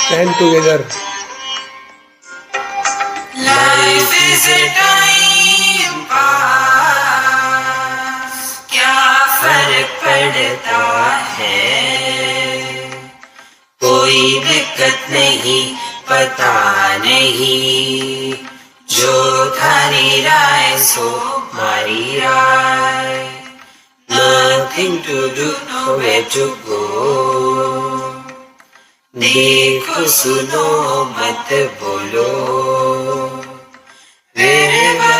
Stand together. Life is a time pass, क्या फर्क पड़ता है, कोई दिक्कत नहीं, पता नहीं, जो थारी राय सो मारी राय, nothing to do, nowhere to go, देखो सुनो मत बोलो, wherever,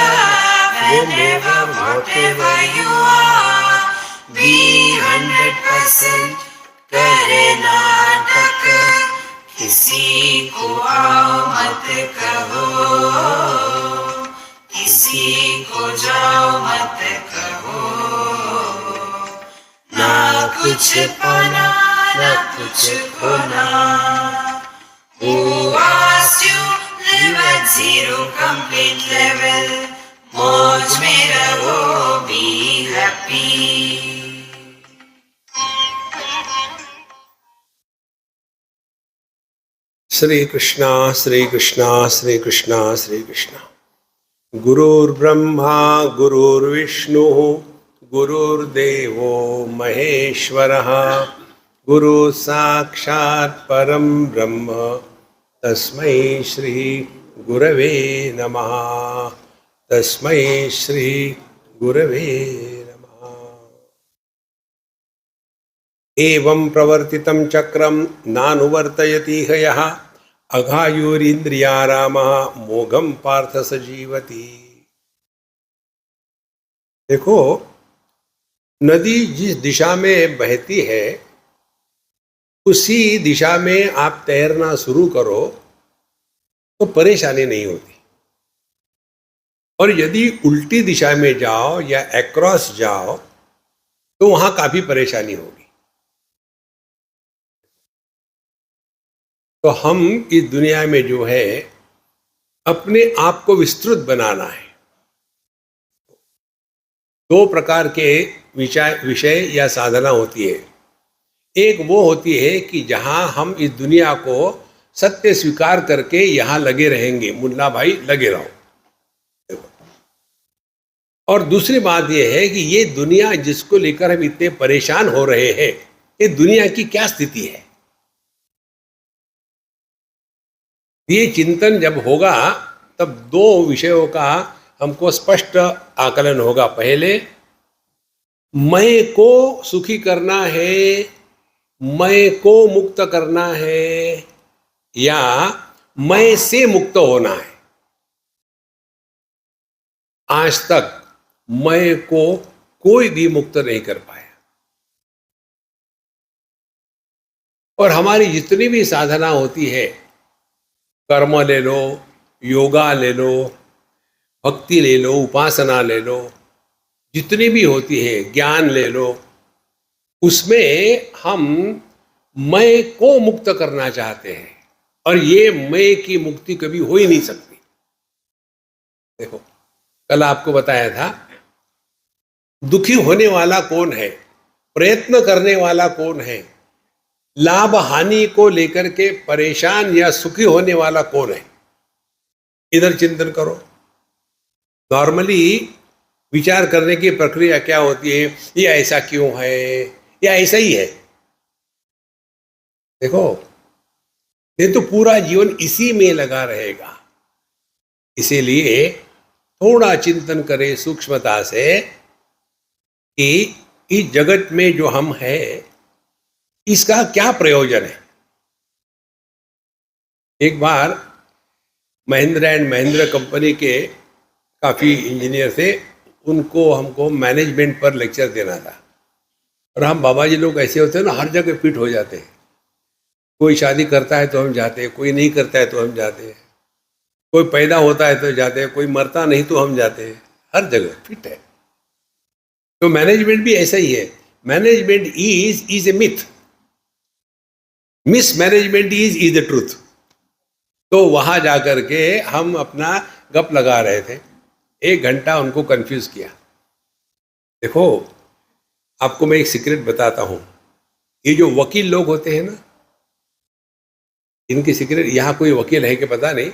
whenever, whatever you are, be 100% करे नाटक, किसी को आओ मत कहो, किसी को जाओ मत कहो, ना कुछ पाना ना कुछ खोना, who asked you live at zero complete level, मौज में रहो, be happy. श्री कृष्णा श्री कृष्णा श्री कृष्णा श्री कृष्णा। गुरुर्ब्रह्मा गुरुर्विष्णु गुरुर्देवो महेश्वरः, गुरु साक्षात् परम ब्रह्म तस्मै श्री गुरवे नमः, तस्मै श्री गुरवे नमः। एवं प्रवर्तितं चक्रं नानुवर्तयति ह्यः, अघायुरिन्द्रियारामः मोघम पार्थ सजीवति। देखो, नदी जिस दिशा में बहती है उसी दिशा में आप तैरना शुरू करो तो परेशानी नहीं होती, और यदि उल्टी दिशा में जाओ या अक्रॉस जाओ तो वहां काफी परेशानी होगी। तो हम इस दुनिया में जो है अपने आप को विस्तृत बनाना है। दो प्रकार के विषय या साधना होती है। एक वो होती है कि जहां हम इस दुनिया को सत्य स्वीकार करके यहां लगे रहेंगे, मुन्ना भाई लगे रहो। और दूसरी बात यह है कि ये दुनिया जिसको लेकर हम इतने परेशान हो रहे हैं, ये दुनिया की क्या स्थिति है। ये चिंतन जब होगा तब दो विषयों का हमको स्पष्ट आकलन होगा। पहले, मैं को सुखी करना है, मैं को मुक्त करना है, या मैं से मुक्त होना है। आज तक मैं को कोई भी मुक्त नहीं कर पाया, और हमारी जितनी भी साधना होती है, कर्म ले लो, योगा ले लो, भक्ति ले लो, उपासना ले लो, जितनी भी होती है, ज्ञान ले लो, उसमें हम मैं को मुक्त करना चाहते हैं, और ये मैं की मुक्ति कभी हो ही नहीं सकती। देखो, कल आपको बताया था, दुखी होने वाला कौन है, प्रयत्न करने वाला कौन है, लाभ हानि को लेकर के परेशान या सुखी होने वाला कौन है। इधर चिंतन करो। नॉर्मली विचार करने की प्रक्रिया क्या होती है, ये ऐसा क्यों है, या ऐसा ही है। देखो, ये तो पूरा जीवन इसी में लगा रहेगा। इसीलिए थोड़ा चिंतन करें सूक्ष्मता से कि इस जगत में जो हम हैं इसका क्या प्रयोजन है। एक बार महिंद्रा एंड महिंद्रा कंपनी के काफ़ी इंजीनियर थे, उनको हमको मैनेजमेंट पर लेक्चर देना था। और हम बाबा जी लोग ऐसे होते हैं ना, हर जगह फिट हो जाते हैं। कोई शादी करता है तो हम जाते हैं, कोई नहीं करता है तो हम जाते हैं, कोई पैदा होता है तो जाते हैं, कोई मरता नहीं तो हम जाते हैं, हर जगह फिट है। तो मैनेजमेंट भी ऐसा ही है। Management is a myth, mismanagement is the truth. तो वहां जाकर के हम अपना गप लगा रहे थे, 1 घंटा उनको कंफ्यूज किया। देखो, आपको मैं एक सीक्रेट बताता हूं। ये जो वकील लोग होते हैं ना, इनकी सीक्रेट, यहाँ कोई वकील है कि पता नहीं,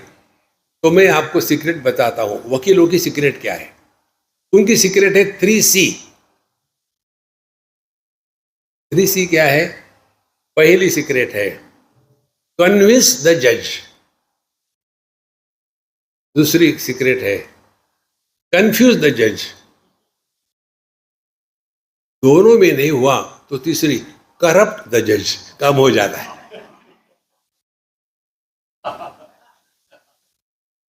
तो मैं आपको सीक्रेट बताता हूँ। वकीलों की सीक्रेट क्या है? उनकी सीक्रेट है 3C। 3C क्या है? पहली सीक्रेट है कन्विंस द जज। दूसरी सीक्रेट है कंफ्यूज द जज। दोनों में नहीं हुआ तो तीसरी करप्ट द जज, काम हो जाता है।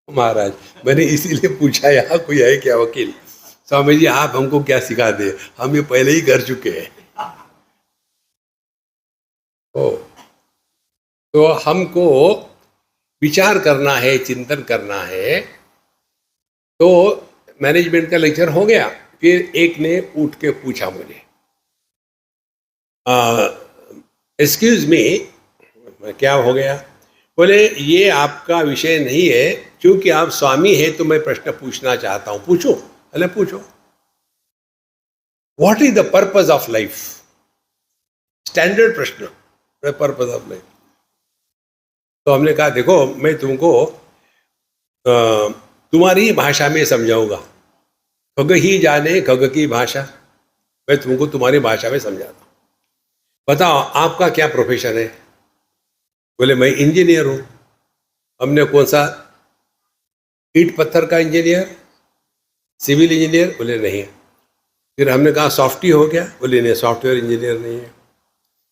महाराज, मैंने इसीलिए पूछा यहाँ कोई है क्या वकील? स्वामी जी आप हमको क्या सिखा दे, हम ये पहले ही कर चुके हैं। ओ, तो हमको विचार करना है, चिंतन करना है। तो मैनेजमेंट का लेक्चर हो गया। फिर एक ने उठ के पूछा मुझे, एक्सक्यूज मी, क्या हो गया? बोले ये आपका विषय नहीं है, क्योंकि आप स्वामी हैं तो मैं प्रश्न पूछना चाहता हूं। पूछो। अरे पूछो। What is the purpose of life? Standard प्रश्न, पर्पज ऑफ लाइफ। तो हमने कहा देखो मैं तुमको तुम्हारी भाषा में समझाऊंगा। खग ही जाने खग की भाषा, मैं तुमको तुम्हारी भाषा में समझाता हूँ। बताओ आपका क्या प्रोफेशन है? बोले मैं इंजीनियर हूं। हमने कौन सा? ईंट पत्थर का इंजीनियर, सिविल इंजीनियर? बोले नहीं। फिर हमने कहा सॉफ्टी हो गया? बोले नहीं, सॉफ्टवेयर इंजीनियर नहीं है।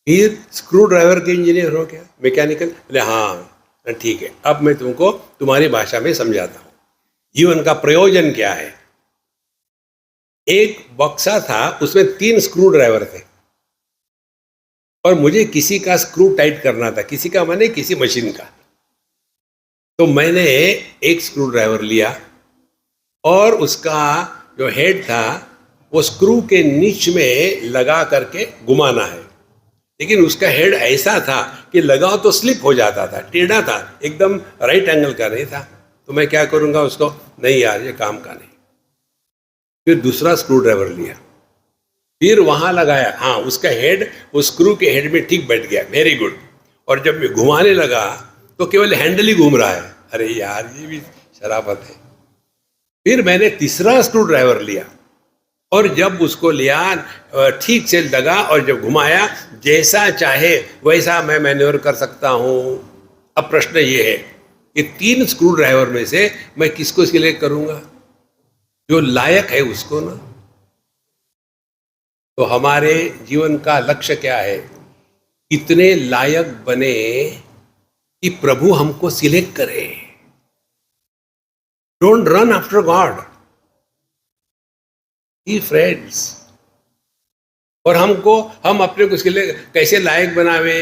फिर स्क्रू ड्राइवर के इंजीनियर हो गया, मैकेनिकल? बोले हाँ। ठीक है, अब मैं तुमको तुम्हारी भाषा में समझाता हूँ। जीवन का प्रयोजन क्या है? एक बक्सा था, उसमें 3 स्क्रू ड्राइवर थे और मुझे किसी का स्क्रू टाइट करना था। किसी का माने किसी मशीन का। तो मैंने एक स्क्रू ड्राइवर लिया और उसका जो हेड था वो स्क्रू के नीच में लगा करके घुमाना है। लेकिन उसका हेड ऐसा था कि लगाओ तो स्लिप हो जाता था, टेढ़ा था, एकदम राइट एंगल का नहीं था। तो मैं क्या करूंगा उसको? नहीं यार ये काम का नहीं। फिर दूसरा स्क्रू ड्राइवर लिया, फिर वहां लगाया। हाँ, उसका हेड उस स्क्रू के हेड में ठीक बैठ गया, वेरी गुड। और जब मैं घुमाने लगा तो केवल हैंडल ही घूम रहा है। अरे यार ये भी शराफत है। फिर मैंने तीसरा स्क्रू ड्राइवर लिया और जब उसको लिया ठीक से लगा और जब घुमाया, जैसा चाहे वैसा मैं मैन्योर कर सकता हूं। अब प्रश्न ये है कि 3 स्क्रू ड्राइवर में से मैं किसको सिलेक्ट करूंगा? जो लायक है उसको ना। तो हमारे जीवन का लक्ष्य क्या है? इतने लायक बने कि प्रभु हमको सिलेक्ट करे। Don't run after God, he friends. और हम अपने को इसके लिए कैसे लायक बनावे?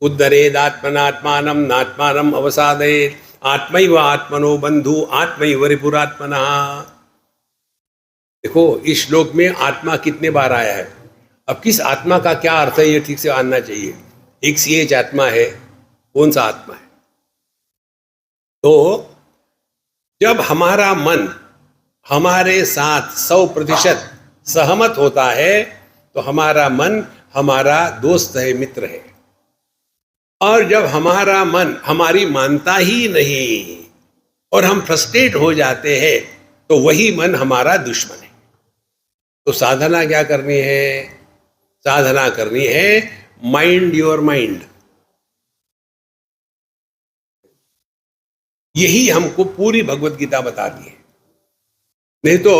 उद्धरेद आत्मनात्मानम नात्मानम अवसादेत आत्मैव आत्मनो बंधु आत्मैव रिपुरात्मना। देखो इस श्लोक में आत्मा कितने बार आया है। अब किस आत्मा का क्या अर्थ है ये ठीक से आना चाहिए। एक CH आत्मा है, कौन सा आत्मा है? तो जब हमारा मन हमारे साथ 100% सहमत होता है तो हमारा मन हमारा दोस्त है, मित्र है। और जब हमारा मन हमारी मानता ही नहीं और हम फ्रस्ट्रेट हो जाते हैं तो वही मन हमारा दुश्मन है। तो साधना क्या करनी है? साधना करनी है माइंड योर माइंड। यही हमको पूरी भगवत गीता बताती है। नहीं तो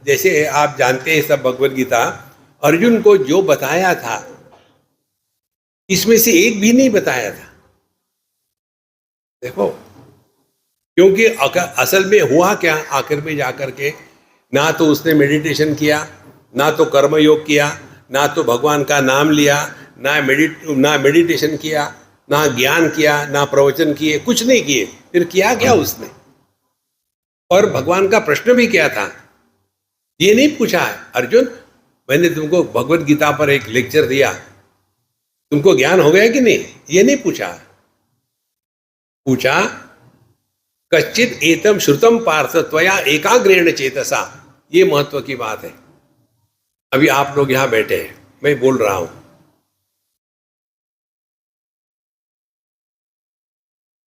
जैसे आप जानते हैं सब भगवत गीता, अर्जुन को जो बताया था इसमें से एक भी नहीं बताया था। देखो क्योंकि असल में हुआ क्या, आखिर में जाकर के ना तो उसने मेडिटेशन किया, ना तो कर्म योग किया, ना तो भगवान का नाम लिया, ना मेडिटेशन किया, ना ज्ञान किया, ना प्रवचन किए, कुछ नहीं किए। फिर किया क्या उसने? और भगवान का प्रश्न भी क्या था? ये नहीं पूछा है अर्जुन मैंने तुमको भगवत गीता पर एक लेक्चर दिया, तुमको ज्ञान हो गया कि नहीं? ये नहीं पूछा। पूछा कच्चित एतम श्रुतम पार्थ त्वया एकाग्रेण चेतसा। ये महत्व की बात है। अभी आप लोग यहां बैठे हैं, मैं बोल रहा हूं,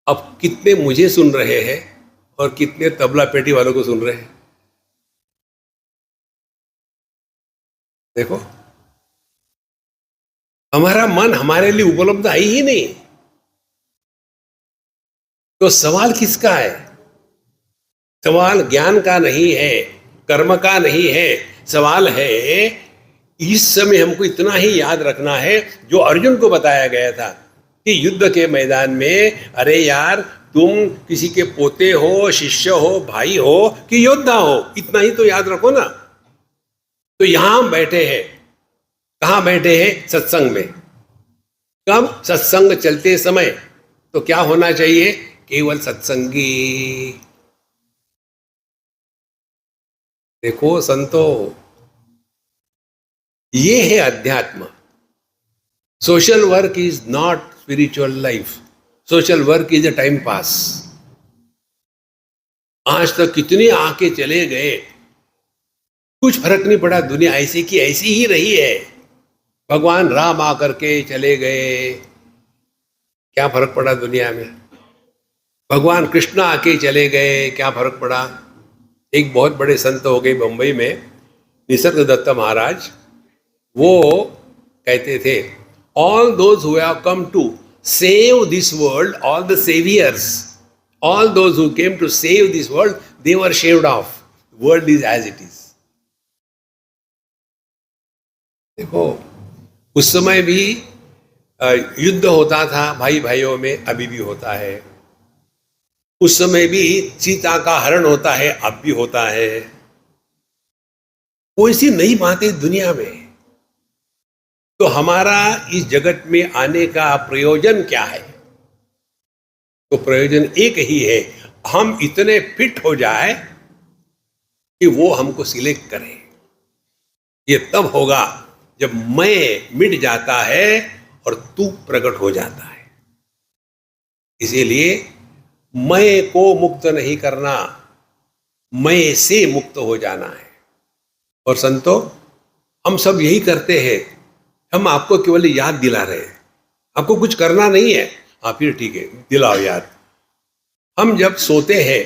अब कितने मुझे सुन रहे हैं और कितने तबला पेटी वालों को सुन रहे हैं? देखो, हमारा मन हमारे लिए उपलब्ध है ही नहीं, तो सवाल किसका है? सवाल ज्ञान का नहीं है, कर्म का नहीं है। सवाल है, इस समय हमको इतना ही याद रखना है जो अर्जुन को बताया गया था कि युद्ध के मैदान में, अरे यार, तुम किसी के पोते हो, शिष्य हो, भाई हो कि योद्धा हो, इतना ही तो याद रखो ना। तो यहां हम बैठे हैं, कहां बैठे हैं? सत्संग में। कब? सत्संग चलते समय। तो क्या होना चाहिए? केवल सत्संगी। देखो संतो, ये है अध्यात्म। Social work is not spiritual life, social work is a time pass. आज तक कितने आके चले गए, कुछ फर्क नहीं पड़ा, दुनिया ऐसी की ऐसी ही रही है। भगवान राम आकर के चले गए, क्या फर्क पड़ा दुनिया में? भगवान कृष्ण आके चले गए, क्या फर्क पड़ा? एक बहुत बड़े संत हो गए बंबई में, निसर्ग दत्त महाराज। वो कहते थे, all those who have come to save this world, all the saviours, all those who came to save this world, they were shaved off, world is as it is. देखो, उस समय भी युद्ध होता था भाई भाइयों में, अभी भी होता है। उस समय भी सीता का हरण होता है, अब भी होता है। कोई सी नई बातें दुनिया में। तो हमारा इस जगत में आने का प्रयोजन क्या है? तो प्रयोजन एक ही है, हम इतने फिट हो जाए कि वो हमको सिलेक्ट करे। ये तब होगा जब मैं मिट जाता है और तू प्रकट हो जाता है। इसीलिए मैं को मुक्त नहीं करना, मैं से मुक्त हो जाना है। और संतो, हम सब यही करते हैं, हम आपको केवल याद दिला रहे हैं, आपको कुछ करना नहीं है। हाँ, फिर ठीक है, दिलाओ याद। हम जब सोते हैं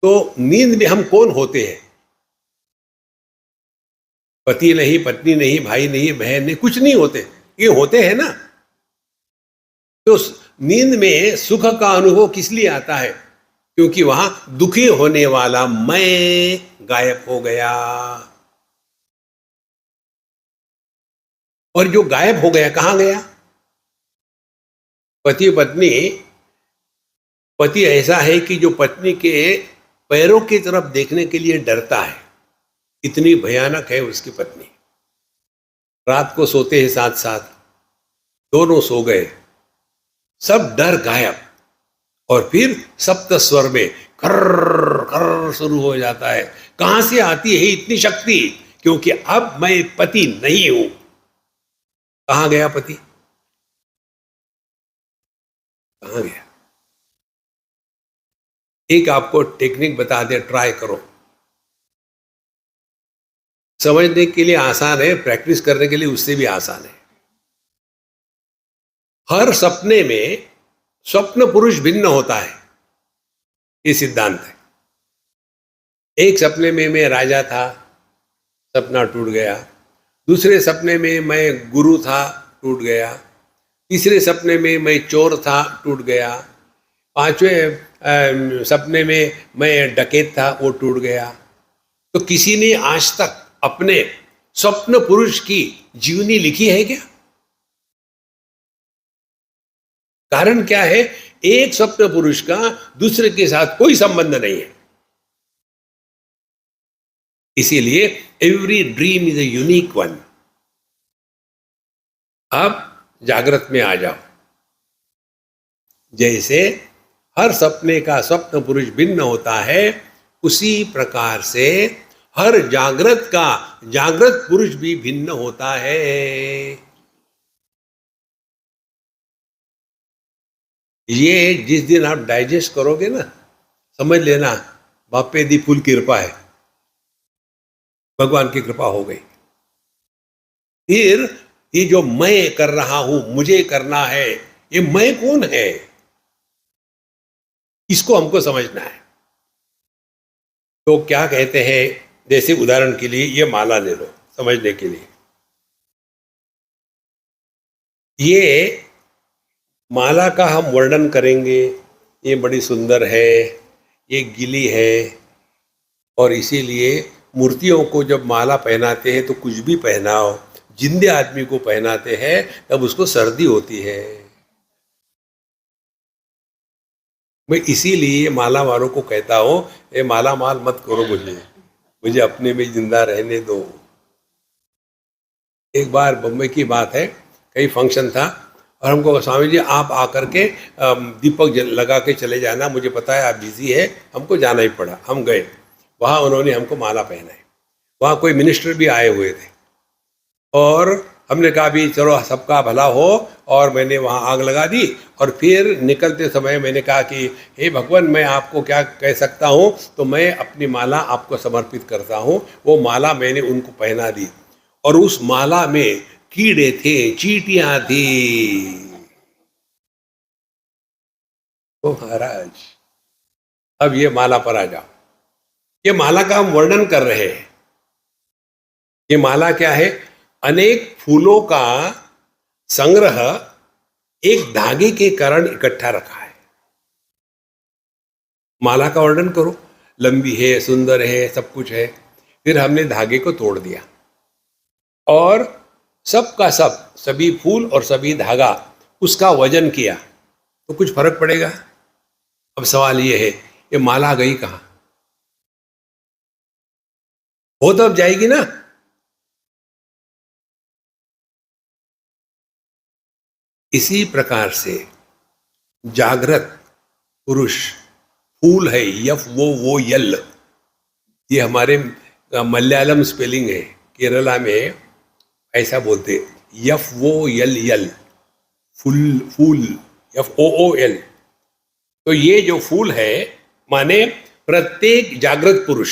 तो नींद में हम कौन होते हैं? पति नहीं, पत्नी नहीं, भाई नहीं, बहन नहीं, कुछ नहीं होते, ये होते हैं ना। तो नींद में सुख का अनुभव किस लिए आता है? क्योंकि वहां दुखी होने वाला मैं गायब हो गया। और जो गायब हो गया, कहां गया? पति पत्नी, पति ऐसा है कि जो पत्नी के पैरों की तरफ देखने के लिए डरता है, इतनी भयानक है उसकी पत्नी। रात को सोते हैं साथ साथ, दोनों सो गए, सब डर गायब, और फिर सप्त स्वर में कर्र कर्र शुरू हो जाता है। कहां से आती है इतनी शक्ति? क्योंकि अब मैं पति नहीं हूं। कहां गया पति? कहां गया? एक आपको टेक्निक बता दे, ट्राई करो। समझने के लिए आसान है, प्रैक्टिस करने के लिए उससे भी आसान है। हर सपने में स्वप्न पुरुष भिन्न होता है, ये सिद्धांत है। एक सपने में मैं राजा था, सपना टूट गया। दूसरे सपने में मैं गुरु था, टूट गया। तीसरे सपने में मैं चोर था, टूट गया। पांचवें सपने में मैं डकैत था, वो टूट गया। तो किसी ने आज तक अपने स्वप्न पुरुष की जीवनी लिखी है क्या? कारण क्या है? एक स्वप्न पुरुष का दूसरे के साथ कोई संबंध नहीं है। इसीलिए every dream is a unique one. अब जागृत में आ जाओ। जैसे हर सपने का स्वप्न पुरुष भिन्न होता है, उसी प्रकार से हर जागृत का जागृत पुरुष भी भिन्न होता है। ये जिस दिन आप डाइजेस्ट करोगे ना, समझ लेना बापे दी फुल कृपा है, भगवान की कृपा हो गई। फिर ये जो मैं कर रहा हूं, मुझे करना है, ये मैं कौन है? इसको हमको समझना है। तो क्या कहते हैं, जैसे उदाहरण के लिए ये माला ले लो समझने के लिए। ये माला का हम वर्णन करेंगे, ये बड़ी सुंदर है, ये गीली है, और इसीलिए मूर्तियों को जब माला पहनाते हैं तो कुछ भी पहनाओ, जिंदे आदमी को पहनाते हैं तब उसको सर्दी होती है। मैं इसीलिए माला वालों को कहता हूँ, ये माला माल मत करो, मुझे अपने में जिंदा रहने दो। एक बार बम्बई की बात है, कहीं फंक्शन था और हमको स्वामी जी आप आकर के दीपक लगा के चले जाना, मुझे पता है आप बिजी है, हमको जाना ही पड़ा। हम गए वहाँ, उन्होंने हमको माला पहनाई। वहाँ कोई मिनिस्टर भी आए हुए थे और हमने कहा भी चलो सबका भला हो, और मैंने वहाँ आग लगा दी। और फिर निकलते समय मैंने कहा कि हे भगवान, मैं आपको क्या कह सकता हूँ, तो मैं अपनी माला आपको समर्पित करता हूँ। वो माला मैंने उनको पहना दी और उस माला में कीड़े थे, चींटियां थी। तो महाराज अब ये माला पर आ जाओ। ये माला का हम वर्णन कर रहे हैं। ये माला क्या है? अनेक फूलों का संग्रह एक धागे के कारण इकट्ठा रखा है। माला का वर्णन करो, लंबी है, सुंदर है, सब कुछ है। फिर हमने धागे को तोड़ दिया और सब का सब, सभी फूल और सभी धागा, उसका वजन किया तो कुछ फर्क पड़ेगा? अब सवाल ये है, ये माला गई कहां? वो तो अब जाएगी ना। इसी प्रकार से जागृत पुरुष फूल है, यफ वो यल। ये हमारे मलयालम स्पेलिंग है, केरला में ऐसा बोलते, यफ वो यल यल, फूल, फूल, यफ ओ ओ एल। तो ये जो फूल है माने प्रत्येक जागृत पुरुष।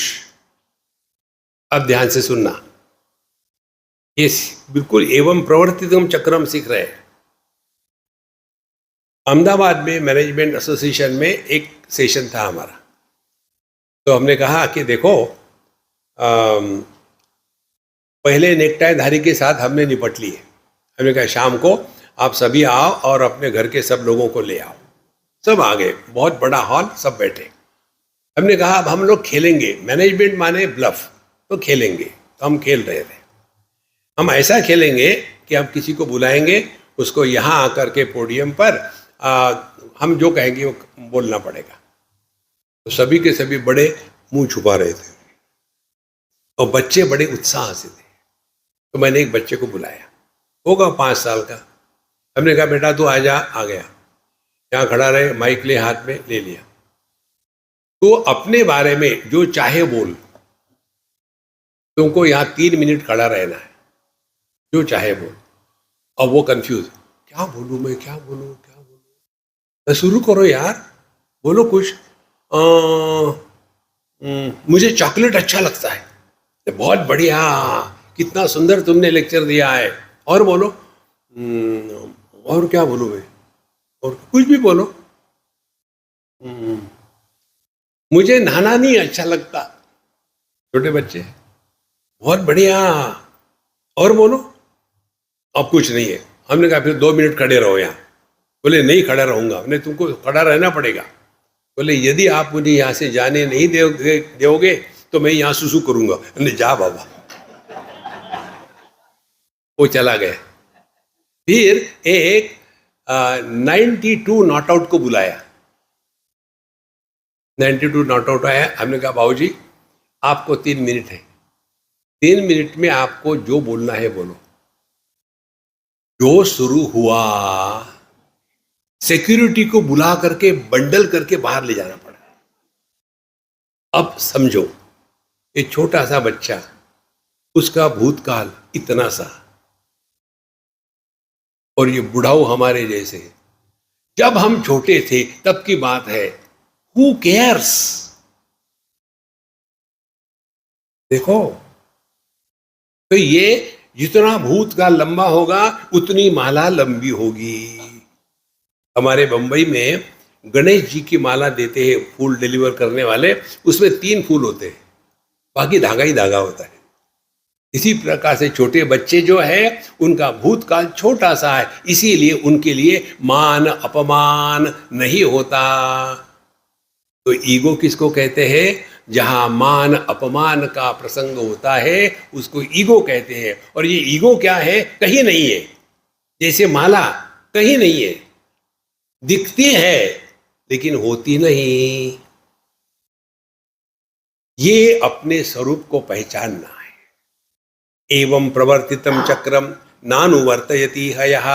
अब ध्यान से सुनना, ये बिल्कुल एवं प्रवर्तितम चक्रम सीख रहे हैं। अहमदाबाद में मैनेजमेंट एसोसिएशन में एक सेशन था हमारा, तो हमने कहा कि देखो पहले नेकटाई धारी के साथ हमने निपट लिए। हमने कहा शाम को आप सभी आओ और अपने घर के सब लोगों को ले आओ। सब आ गए, बहुत बड़ा हॉल, सब बैठे। हमने कहा अब हम लोग खेलेंगे, मैनेजमेंट माने ब्लफ, तो खेलेंगे। तो हम खेल रहे थे। हम ऐसा खेलेंगे कि हम किसी को बुलाएंगे, उसको यहाँ आकर के पोडियम पर हम जो कहेंगे वो बोलना पड़ेगा। तो सभी के सभी बड़े मुंह छुपा रहे थे और बच्चे बड़े उत्साह से थे। तो मैंने एक बच्चे को बुलाया, होगा 5 साल का। हमने कहा बेटा तू आ जा। आ गया, यहाँ खड़ा रहे, माइक ले हाथ में ले लिया। तो अपने बारे में जो चाहे बोल, तुमको यहाँ 3 मिनट खड़ा रहना है, जो चाहे बोल। और वो कंफ्यूज, क्या बोलूं मैं, क्या बोलूं, क्या बोलूं? तो शुरू करो यार, बोलो कुछ। मुझे चॉकलेट अच्छा लगता है। तो बहुत बढ़िया, कितना सुंदर तुमने लेक्चर दिया है। और बोलो। और क्या बोलूं मैं? और कुछ भी बोलो। मुझे नहाना नहीं अच्छा लगता। छोटे बच्चे, बहुत बढ़िया। और बोलो। अब कुछ नहीं है। हमने कहा फिर 2 मिनट खड़े रहो यहाँ। बोले नहीं खड़ा रहूंगा। नहीं, तुमको खड़ा रहना पड़ेगा। बोले यदि आप मुझे यहाँ से जाने नहीं दोगे तो मैं यहाँ सुसु करूंगा। नहीं, जा बाबा। वो चला गया। फिर एक 92 नॉट आउट को बुलाया। 92 नॉट आउट आया। हमने कहा बाबूजी आपको 3 मिनट है, 3 मिनट में आपको जो बोलना है बोलो। जो शुरू हुआ, सिक्योरिटी को बुला करके बंडल करके बाहर ले जाना पड़ा। अब समझो, ये छोटा सा बच्चा, उसका भूतकाल इतना सा, और ये बुढ़ाऊ हमारे जैसे। जब हम छोटे थे तब की बात है, हु केयर्स? देखो, तो ये जितना भूतकाल लंबा होगा उतनी माला लंबी होगी। हमारे बंबई में गणेश जी की माला देते हैं फूल डिलीवर करने वाले, उसमें 3 फूल होते हैं, बाकी धागा ही धागा होता है। इसी प्रकार से छोटे बच्चे जो है उनका भूतकाल छोटा सा है, इसीलिए उनके लिए मान अपमान नहीं होता। तो ईगो किसको कहते हैं? जहां मान अपमान का प्रसंग होता है उसको ईगो कहते हैं। और ये ईगो क्या है? कहीं नहीं है। जैसे माला कहीं नहीं है, दिखती है लेकिन होती नहीं। ये अपने स्वरूप को पहचानना है। एवं प्रवर्तितम चक्रम नानुवर्तयति हयः।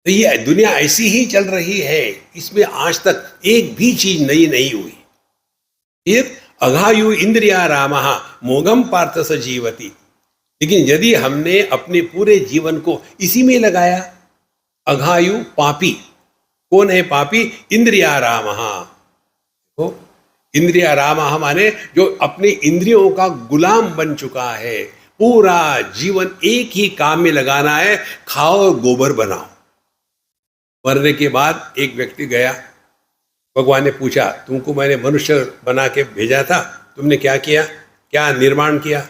तो ये दुनिया ऐसी ही चल रही है, इसमें आज तक एक भी चीज नई नहीं हुई। फिर अघायु इंद्रिया रामः मोघम पार्थ स जीवति। लेकिन यदि हमने अपने पूरे जीवन को इसी में लगाया, अघायु पापी, कौन है पापी? इंद्रिया रामः। तो इंद्रिया रामः माने जो अपनी इंद्रियों का गुलाम बन चुका है, पूरा जीवन एक ही काम में लगाना है, खाओ और गोबर बनाओ। मरने के बाद एक व्यक्ति गया, भगवान ने पूछा, तुमको मैंने मनुष्य बना के भेजा था, तुमने क्या किया? क्या निर्माण किया?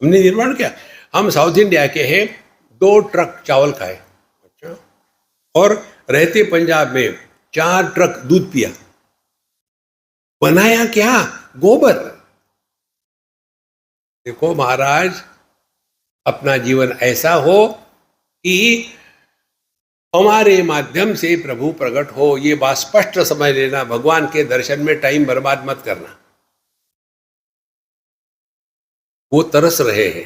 हमने निर्माण किया, हम साउथ इंडिया के हैं, 2 ट्रक चावल खाए। अच्छा। और रहते पंजाब में 4 ट्रक दूध पिया। बनाया क्या? गोबर। देखो महाराज, अपना जीवन ऐसा हो कि हमारे माध्यम से प्रभु प्रकट हो, ये बात स्पष्ट समझ लेना। भगवान के दर्शन में टाइम बर्बाद मत करना। वो तरस रहे हैं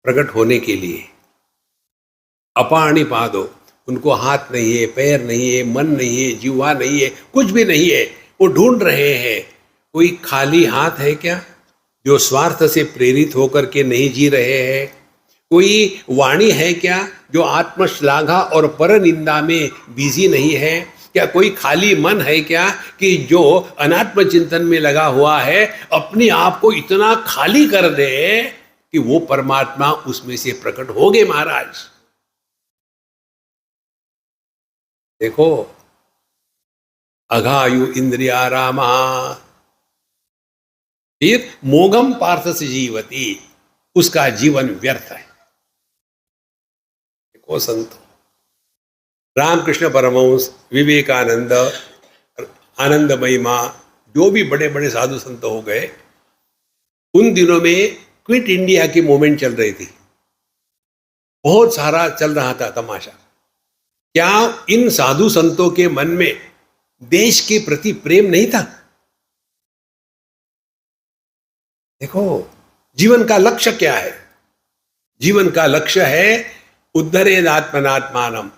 प्रकट होने के लिए। अपाणी पादो, उनको हाथ नहीं है, पैर नहीं है, मन नहीं है, जीवा नहीं है, कुछ भी नहीं है। वो ढूंढ रहे हैं। कोई खाली हाथ है क्या जो स्वार्थ से प्रेरित होकर के नहीं जी रहे हैं? कोई वाणी है क्या जो आत्मश्लाघा और पर निंदा में बिजी नहीं है? क्या कोई खाली मन है क्या कि जो अनात्म चिंतन में लगा हुआ है, अपने आप को इतना खाली कर दे कि वो परमात्मा उसमें से प्रकट हो गए? महाराज देखो, अघायु इंद्रिया रामा, फिर मोगम पार्थ से जीवती, उसका जीवन व्यर्थ है। देखो संत रामकृष्ण परमहंस, विवेकानंद, आनंदमयी माँ, जो भी बड़े बड़े साधु संत हो गए, उन दिनों में क्विट इंडिया की मूवमेंट चल रही थी, बहुत सारा चल रहा था तमाशा। क्या इन साधु संतों के मन में देश के प्रति प्रेम नहीं था? देखो, जीवन का लक्ष्य क्या है? जीवन का लक्ष्य है उद्धरेद आत्मनात्मानम।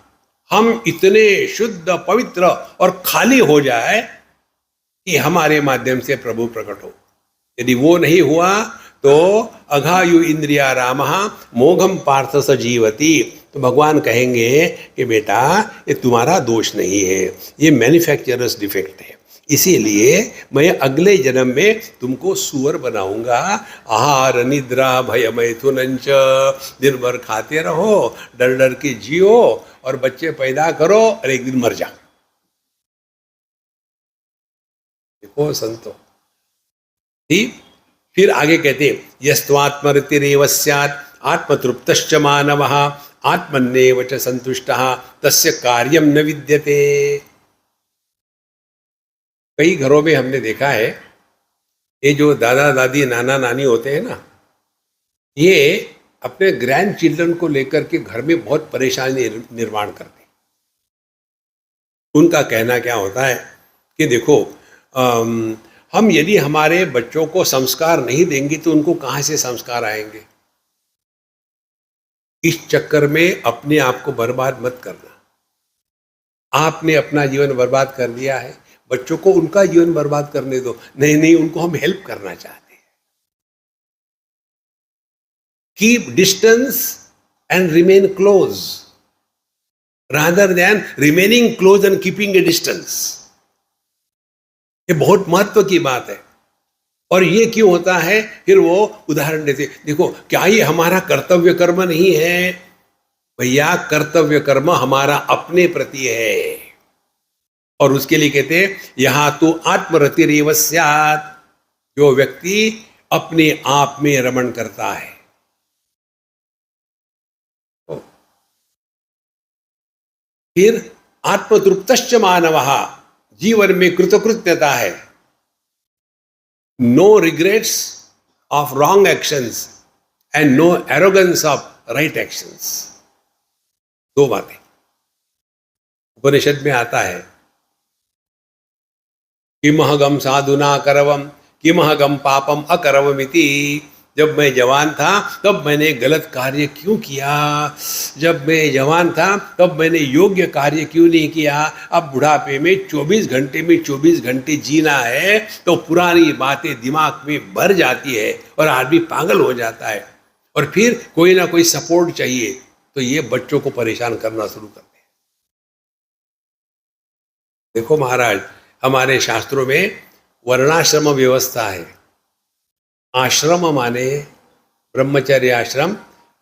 हम इतने शुद्ध, पवित्र और खाली हो जाए कि हमारे माध्यम से प्रभु प्रकट हो। यदि वो नहीं हुआ तो अघायु इंद्रिया रामः मोघम पार्थ स जीवति। तो भगवान कहेंगे कि बेटा, ये तुम्हारा दोष नहीं है, ये मैन्युफैक्चरर्स डिफेक्ट है। इसीलिए मैं अगले जन्म में तुमको सुअर बनाऊंगा। आहार निद्रा भय मैथुनंच, दिन भर खाते रहो, डर डर के जियो और बच्चे पैदा करो और एक दिन मर जाओ। देखो संतो, फिर आगे कहते यस्त्वात्मरतिरेव स्यात् आत्मतृप्तश्च मानवः आत्मन्नेव च संतुष्टः तस्य कार्यम न विद्यते। कई घरों में हमने देखा है, ये जो दादा दादी नाना नानी होते हैं ना, ये अपने ग्रैंड चिल्ड्रन को लेकर के घर में बहुत परेशानी निर्माण करते हैं। उनका कहना क्या होता है कि देखो, हम यदि हमारे बच्चों को संस्कार नहीं देंगे तो उनको कहाँ से संस्कार आएंगे? इस चक्कर में अपने आप को बर्बाद मत करना। आपने अपना जीवन बर्बाद कर दिया है, बच्चों को उनका जीवन बर्बाद करने दो। नहीं नहीं, उनको हम हेल्प करना चाहते हैं। Keep distance and remain close rather than remaining close and keeping A distance. ये बहुत महत्व की बात है। और ये क्यों होता है? फिर वो उदाहरण देते, देखो क्या ये हमारा कर्तव्य कर्म नहीं है? भैया, कर्तव्य कर्म हमारा अपने प्रति है। और उसके लिए कहते हैं यहां तो आत्मरतिरेव स्यात्, जो व्यक्ति अपने आप में रमण करता है। फिर आत्मतृप्तश्च मानवः, जीवन में कृतकृत्यता है, no regrets of wrong actions and no arrogance of right actions. दो बातें उपनिषद में आता है, किमहगम साधुना करवम किमहगम पापम अकरवमिति। जब मैं जवान था तब मैंने गलत कार्य क्यों किया, जब मैं जवान था तब मैंने योग्य कार्य क्यों नहीं किया। अब बुढ़ापे में 24 घंटे में 24 घंटे जीना है तो पुरानी बातें दिमाग में भर जाती है और आदमी पागल हो जाता है, और फिर कोई ना कोई सपोर्ट चाहिए, तो ये बच्चों को परेशान करना शुरू करते हैं। देखो महाराज, हमारे शास्त्रों में वर्णाश्रम व्यवस्था है। आश्रम माने ब्रह्मचर्य आश्रम,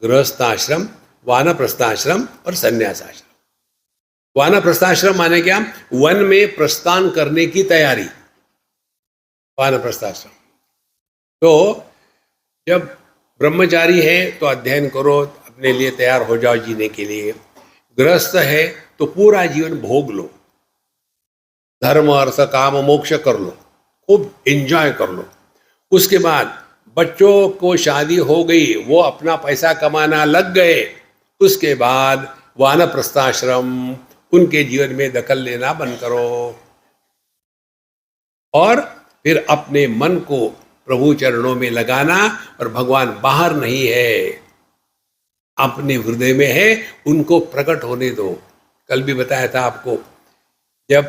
गृहस्थाश्रम, वानप्रस्थाश्रम और संन्यासाश्रम। वानप्रस्थाश्रम माने क्या? वन में प्रस्थान करने की तैयारी, वानप्रस्थाश्रम। तो जब ब्रह्मचारी है तो अध्ययन करो, अपने लिए तैयार हो जाओ जीने के लिए। गृहस्थ है तो पूरा जीवन भोग लो, धर्म अर्थ काम मोक्ष कर लो, खूब एंजॉय कर लो। उसके बाद बच्चों को शादी हो गई, वो अपना पैसा कमाना लग गए, उसके बाद वानप्रस्थाश्रम, उनके जीवन में दखल लेना बंद करो और फिर अपने मन को प्रभु चरणों में लगाना। और भगवान बाहर नहीं है, अपने हृदय में है, उनको प्रकट होने दो। कल भी बताया था आपको, जब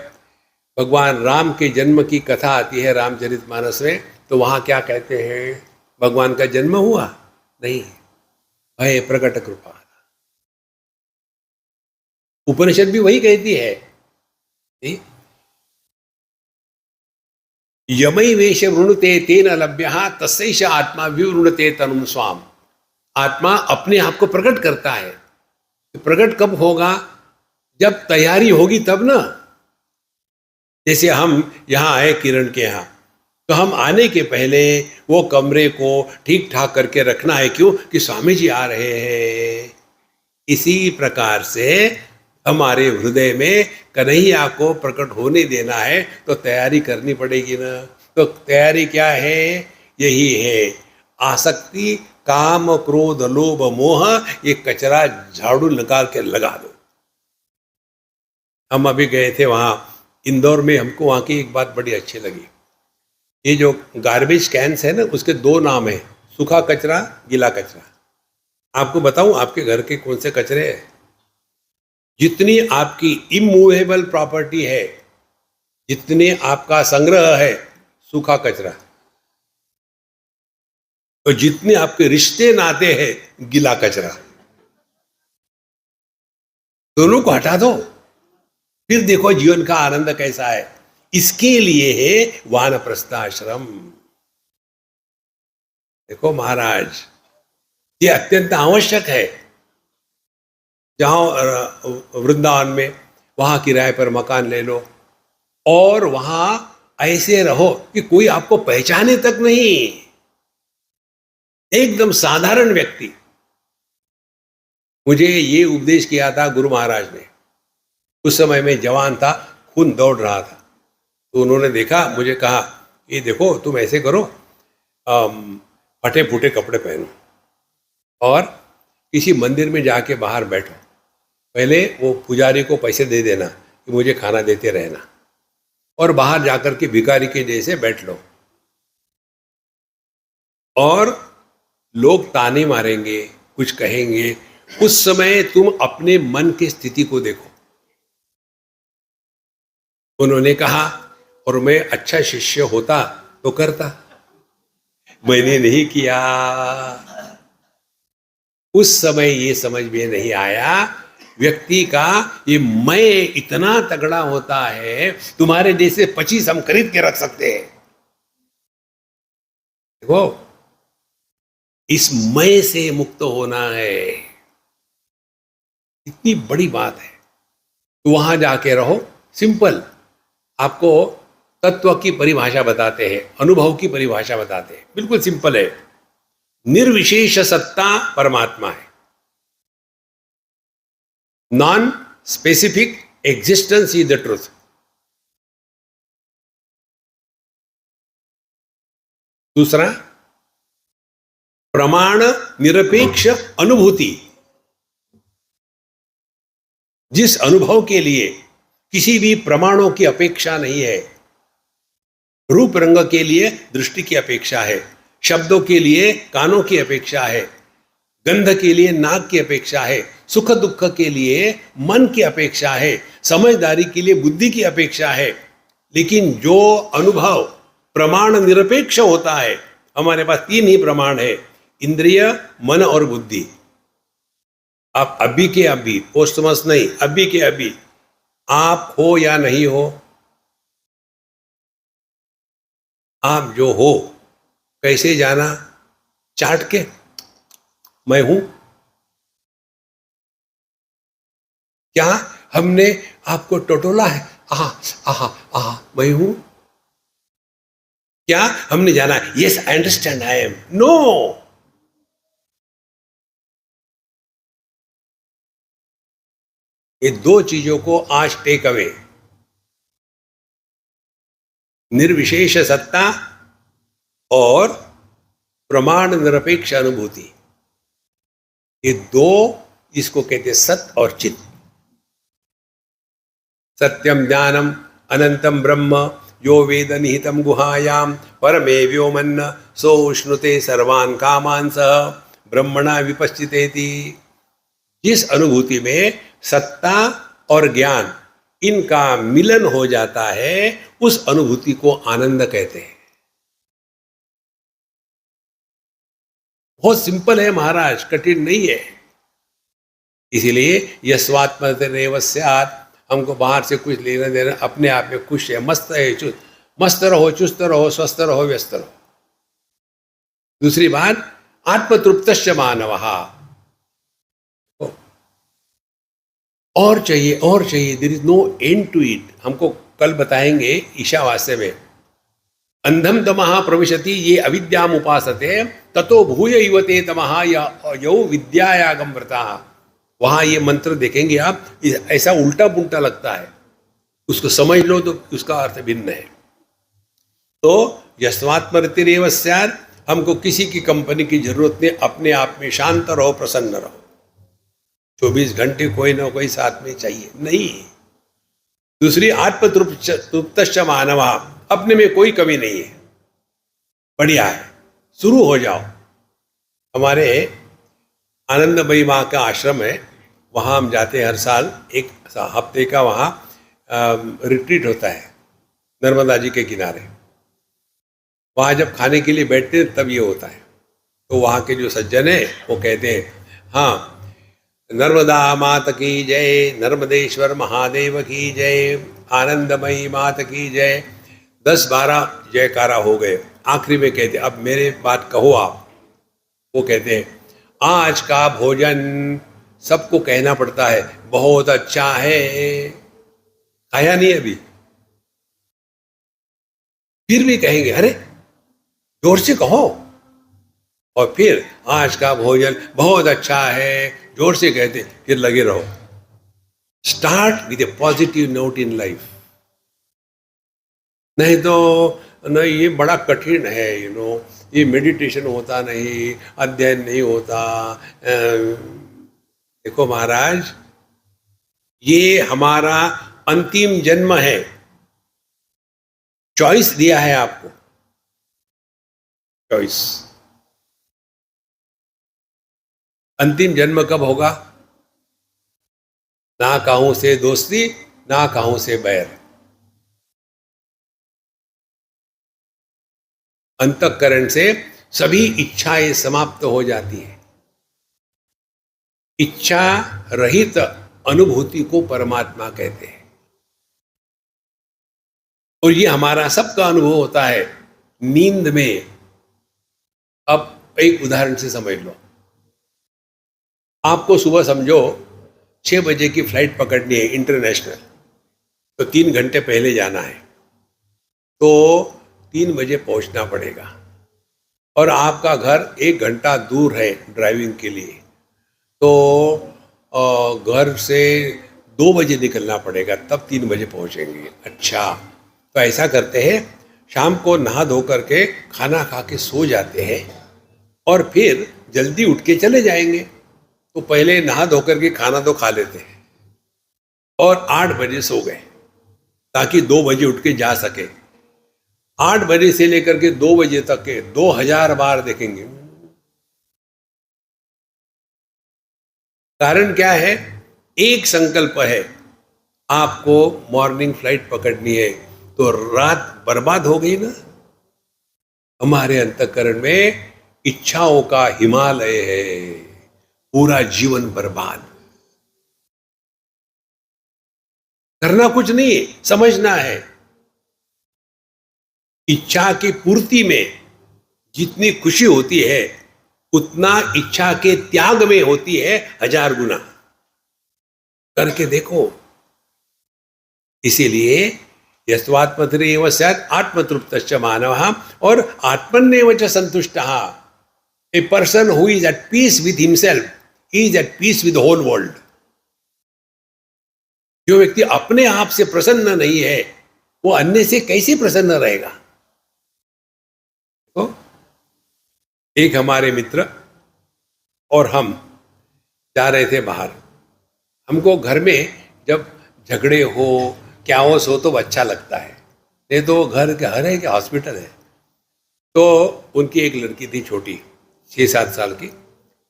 भगवान राम के जन्म की कथा आती है रामचरितमानस में, तो वहां क्या कहते हैं? भगवान का जन्म हुआ नहीं, भय प्रकट कृपा। उपनिषद भी वही कहती है, यमई वेश वृणुते तेन लभ्यः तस्यैष आत्मा विवृणुते तनुम स्वाम। आत्मा अपने आप को प्रकट करता है। प्रकट कब होगा? जब तैयारी होगी तब ना। जैसे हम यहाँ आए किरण के यहाँ, तो हम आने के पहले वो कमरे को ठीक ठाक करके रखना है। क्यों? कि स्वामी जी आ रहे हैं। इसी प्रकार से हमारे हृदय में कन्हैया को प्रकट होने देना है तो तैयारी करनी पड़ेगी ना। तो तैयारी क्या है? यही है आसक्ति, काम, क्रोध, लोभ, मोह। ये कचरा झाड़ू निकाल के लगा दो। हम अभी गए थे वहाँ इंदौर में, हमको वहाँ की एक बात बड़ी अच्छी लगी। ये जो गार्बेज कैंस है ना, उसके दो नाम है, सूखा कचरा, गीला कचरा। आपको बताऊं आपके घर के कौन से कचरे हैं? जितनी आपकी इमूवेबल प्रॉपर्टी है, जितने आपका संग्रह है, सूखा कचरा, और जितने आपके रिश्ते नाते हैं, गीला कचरा। दोनों को हटा दो, फिर देखो जीवन का आनंद कैसा है। इसके लिए है वानप्रस्थाश्रम। देखो महाराज, ये अत्यंत आवश्यक है। जहां वृंदावन में, वहां किराए पर मकान ले लो और वहां ऐसे रहो कि कोई आपको पहचाने तक नहीं, एकदम साधारण व्यक्ति। मुझे ये उपदेश किया था गुरु महाराज ने। उस समय मैं जवान था, खून दौड़ रहा था। तो उन्होंने देखा, मुझे कहा, ये देखो तुम ऐसे करो, फटे फूटे कपड़े पहनो और किसी मंदिर में जाके बाहर बैठो। पहले वो पुजारी को पैसे दे देना कि मुझे खाना देते रहना, और बाहर जाकर के भिखारी के जैसे बैठ लो। और लोग ताने मारेंगे, कुछ कहेंगे, उस समय तुम अपने मन की स्थिति को देखो। उन्होंने कहा, और मैं अच्छा शिष्य होता तो करता, मैंने नहीं किया। उस समय ये समझ में नहीं आया, व्यक्ति का ये मैं इतना तगड़ा होता है, तुम्हारे जैसे 25 हम खरीद के रख सकते हैं। देखो, इस मैं से मुक्त होना है, इतनी बड़ी बात है। तो वहां जाके रहो, सिंपल, आपको तत्व की परिभाषा बताते हैं, अनुभव की परिभाषा बताते हैं। बिल्कुल सिंपल है। निर्विशेष सत्ता परमात्मा है। Non specific existence is the truth. दूसरा, प्रमाण निरपेक्ष अनुभूति, जिस अनुभव के लिए किसी भी प्रमाणों की अपेक्षा नहीं है। रूप रंग के लिए दृष्टि की अपेक्षा है, शब्दों के लिए कानों की अपेक्षा है, गंध के लिए नाक की अपेक्षा है, सुख दुख के लिए मन की अपेक्षा है, समझदारी के लिए बुद्धि की अपेक्षा है। लेकिन जो अनुभव प्रमाण निरपेक्ष होता है, हमारे पास तीन ही प्रमाण है, इंद्रिय, मन और बुद्धि। आप अभी के अभी, पोस्टमस नहीं, अभी के अभी आप हो या नहीं हो, आप जो हो कैसे जाना? चाट के मैं हूं? क्या हमने आपको टटोला है? आहा आहा आहा मैं हूं? क्या हमने जाना yes I understand I am? No. ये दो चीजों को आज टेक अवे, निर्विशेष सत्ता और प्रमाण निरपेक्ष अनुभूति। ये दो, इसको कहते हैं सत्य और चित। सत्यम ज्ञानम अनंतम ब्रह्म यो वेद निहितम गुहायाम परमे व्योमन्न सो उष्णुते सर्वान् कामान् सह ब्रह्मणा विपश्चितेति। जिस अनुभूति में सत्ता और ज्ञान इनका मिलन हो जाता है, उस अनुभूति को आनंद कहते हैं। बहुत सिंपल है महाराज, कठिन नहीं है। इसीलिए यस्वात्मरेव स्यात्, हमको बाहर से कुछ लेना देना, अपने आप में खुश है, मस्त है, मस्त रहो, चुस्त रहो, स्वस्थ रहो, व्यस्त रहो। दूसरी बात, आत्मतृप्तश्च मानवः, और चाहिए और चाहिए, there is no end to it. हमको कल बताएंगे ईशावास्य में, अंधम तमः प्रविशति ये अविद्याम उपासते ततो भूय इवते तमः यौ विद्यायागम व्रताः। वहां ये मंत्र देखेंगे आप, ऐसा उल्टा पुल्टा लगता है, उसको समझ लो तो उसका अर्थ भिन्न है। तो यस्वात्मरतिरेव स्यात्, हमको किसी की कंपनी की जरूरत नहीं, अपने आप में शांत रहो, प्रसन्न रहो। 24 घंटे कोई ना कोई साथ में चाहिए नहीं। दूसरी, आत्मतृप्तश्च मानवः, अपने में कोई कमी नहीं है, बढ़िया है, शुरू हो जाओ। हमारे आनंदमयी माँ का आश्रम है, वहाँ हम जाते हैं हर साल, एक हफ्ते का वहाँ रिट्रीट होता है नर्मदा जी के किनारे। वहाँ जब खाने के लिए बैठते हैं तब ये होता है। तो वहाँ के जो सज्जन है वो कहते हैं, हाँ नर्मदा मात की जय, नर्मदेश्वर महादेव की जय, आनंदमयी मात की जय। 10-12 जयकारा हो गए, आखिरी में कहते अब मेरे बात कहो आप। वो कहते हैं आज का भोजन, सबको कहना पड़ता है बहुत अच्छा है, खाया नहीं अभी, फिर भी कहेंगे अरे जोर से कहो, और फिर आज का भोजन बहुत अच्छा है जोर से कहते, फिर लगे रहो। Start with A positive note in life. नहीं तो नहीं, ये बड़ा कठिन है, ये मेडिटेशन होता नहीं, अध्ययन नहीं होता। देखो महाराज, ये हमारा अंतिम जन्म है, चॉइस दिया है आपको, चॉइस। अंतिम जन्म कब होगा? ना काहू से दोस्ती, ना काहू से बैर। अंतःकरण से सभी इच्छाएं समाप्त हो जाती है। इच्छा रहित अनुभूति को परमात्मा कहते हैं। और ये हमारा सबका अनुभव होता है नींद में। अब एक उदाहरण से समझ लो, आपको सुबह समझो 6 बजे की फ्लाइट पकड़नी है इंटरनेशनल, तो 3 घंटे पहले जाना है। तो 3 बजे पहुंचना पड़ेगा, और आपका घर 1 घंटा दूर है ड्राइविंग के लिए, तो घर से 2 बजे निकलना पड़ेगा, तब 3 बजे पहुंचेंगे। अच्छा, तो ऐसा करते हैं, शाम को नहा धो करके खाना खा के सो जाते हैं और फिर जल्दी उठ के चले जाएंगे। तो पहले नहा धो करके खाना तो खा लेते हैं और 8 बजे सो गए, ताकि 2 बजे उठ के जा सके। 8 बजे से लेकर के 2 बजे तक के 2000 बार देखेंगे। कारण क्या है? एक संकल्प है, आपको मॉर्निंग फ्लाइट पकड़नी है, तो रात बर्बाद हो गई ना। हमारे अंतःकरण में इच्छाओं का हिमालय है, पूरा जीवन बर्बाद। करना कुछ नहीं है, समझना है। इच्छा की पूर्ति में जितनी खुशी होती है, उतना इच्छा के त्याग में होती है 1000 गुना। करके देखो। इसीलिए यस्वात्मतरेव स्यात् आत्मतृप्तश्च मानवः और आत्मन्नेव च संतुष्टः। A person who is at peace with himself is at peace with whole world. जो व्यक्ति अपने आप से प्रसन्न नहीं है, वो अन्य से कैसे प्रसन्न रहेगा? तो एक हमारे मित्र और हम जा रहे थे बाहर। हमको घर में जब झगड़े हो, क्याओस हो तो अच्छा लगता है, नहीं तो घर के हर एक हॉस्पिटल है। तो उनकी एक लड़की थी छोटी, 6-7 साल की।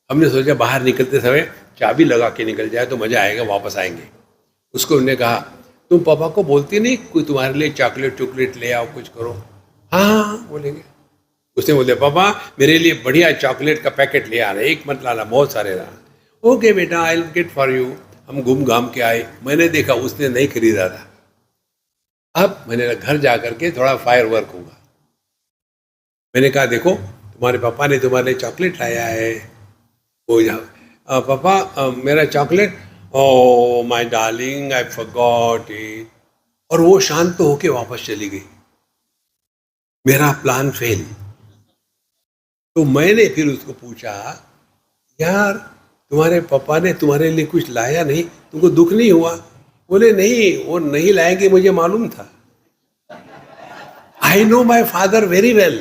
हमने सोचा बाहर निकलते समय चाबी लगा के निकल जाए तो मज़ा आएगा, वापस आएंगे। उसको उन्होंने कहा, तुम पापा को बोलती नहीं कोई तुम्हारे लिए चॉकलेट ले आओ, कुछ करो? हाँ हाँ हाँ बोलेंगे। उसने बोले, पापा मेरे लिए बढ़िया चॉकलेट का पैकेट ले आ रहे, एक मत लाना, बहुत सारे लाना। ओके बेटा, I will get for you. हम घूम घाम के आए। मैंने देखा उसने नहीं खरीदा था। अब मैंने घर जा करके थोड़ा फायर वर्क होगा। मैंने कहा, देखो तुम्हारे पापा ने तुम्हारे लिए चॉकलेट लाया है। वो पापा मेरा chocolate, oh my darling I forgot it. और वो शांत तो होके वापस चली गई। मेरा प्लान फेल। तो मैंने फिर उसको पूछा, यार तुम्हारे पापा ने तुम्हारे लिए कुछ लाया नहीं, तुमको दुख नहीं हुआ? बोले, नहीं, वो नहीं लाएंगे मुझे मालूम था। I know my father very well.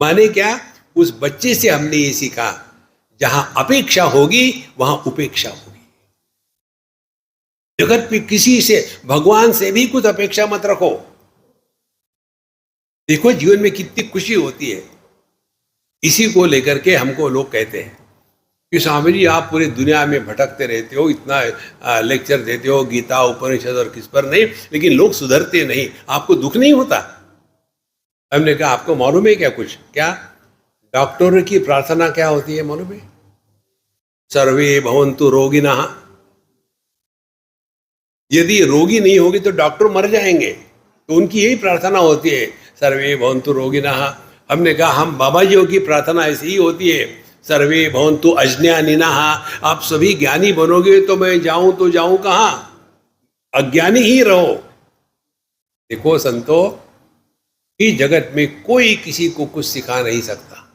माने क्या? उस बच्चे से हमने ये सीखा, जहां अपेक्षा होगी वहां उपेक्षा होगी। जगत में किसी से, भगवान से भी कुछ अपेक्षा मत रखो। देखो जीवन में कितनी खुशी होती है। इसी को लेकर के हमको लोग कहते हैं कि स्वामी जी आप पूरी दुनिया में भटकते रहते हो, इतना लेक्चर देते हो गीता उपनिषद और किस पर नहीं, लेकिन लोग सुधरते नहीं, आपको दुख नहीं होता? हमने कहा, आपको मालूम है क्या कुछ? क्या? डॉक्टरों की प्रार्थना क्या होती है मालूम है? सर्वे भवन्तु रोगिनः। यदि रोगी नहीं होगी तो डॉक्टर मर जाएंगे, तो उनकी यही प्रार्थना होती है, सर्वे भवन्तु रोगिनः। हमने कहा, हम बाबा जियों की प्रार्थना ऐसी ही होती है, सर्वे भवन्तु अज्ञानिनः। आप सभी ज्ञानी बनोगे तो मैं जाऊं तो जाऊं कहां? अज्ञानी ही रहो। देखो संतो, इस जगत में कोई किसी को कुछ सिखा नहीं सकता,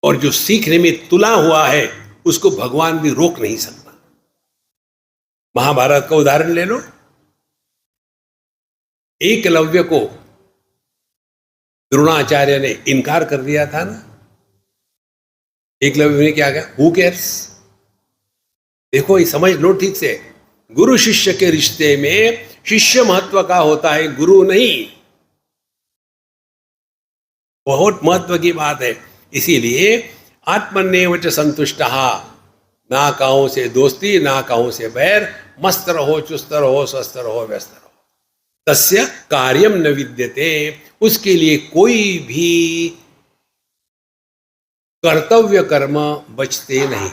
और जो सीखने में तुला हुआ है उसको भगवान भी रोक नहीं सकता। महाभारत का उदाहरण ले लो। एकलव्य को द्रोणाचार्य ने इनकार कर दिया था ना। एकलव्य ने क्या कहा? Who cares. देखो ये समझ लो ठीक से, गुरु शिष्य के रिश्ते में शिष्य महत्व का होता है, गुरु नहीं। बहुत महत्व की बात है। इसीलिए आत्मन्नेव च संतुष्टः। ना काहों से दोस्ती, ना काहों से बैर, मस्त रहो, चुस्त रहो, स्वस्थ रहो, व्यस्त रहो। तस्य कार्यम न विद्यते। उसके लिए कोई भी कर्तव्य कर्म बचते नहीं।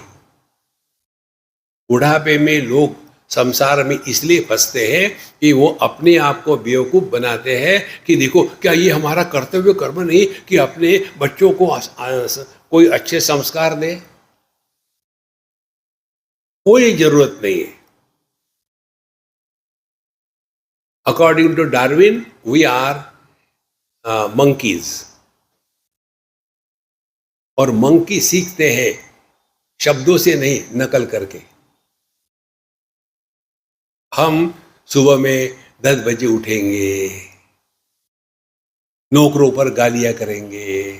बुढ़ापे में लोग संसार में इसलिए फंसते हैं कि वो अपने आप को बेवकूफ बनाते हैं कि देखो, क्या ये हमारा कर्तव्य कर्म नहीं कि अपने बच्चों को कोई अच्छे संस्कार दे? कोई जरूरत नहीं है। According to Darwin we are monkeys, और मंकी सीखते हैं शब्दों से नहीं, नकल करके। हम सुबह में 10 बजे उठेंगे, नौकरों पर गालियां करेंगे,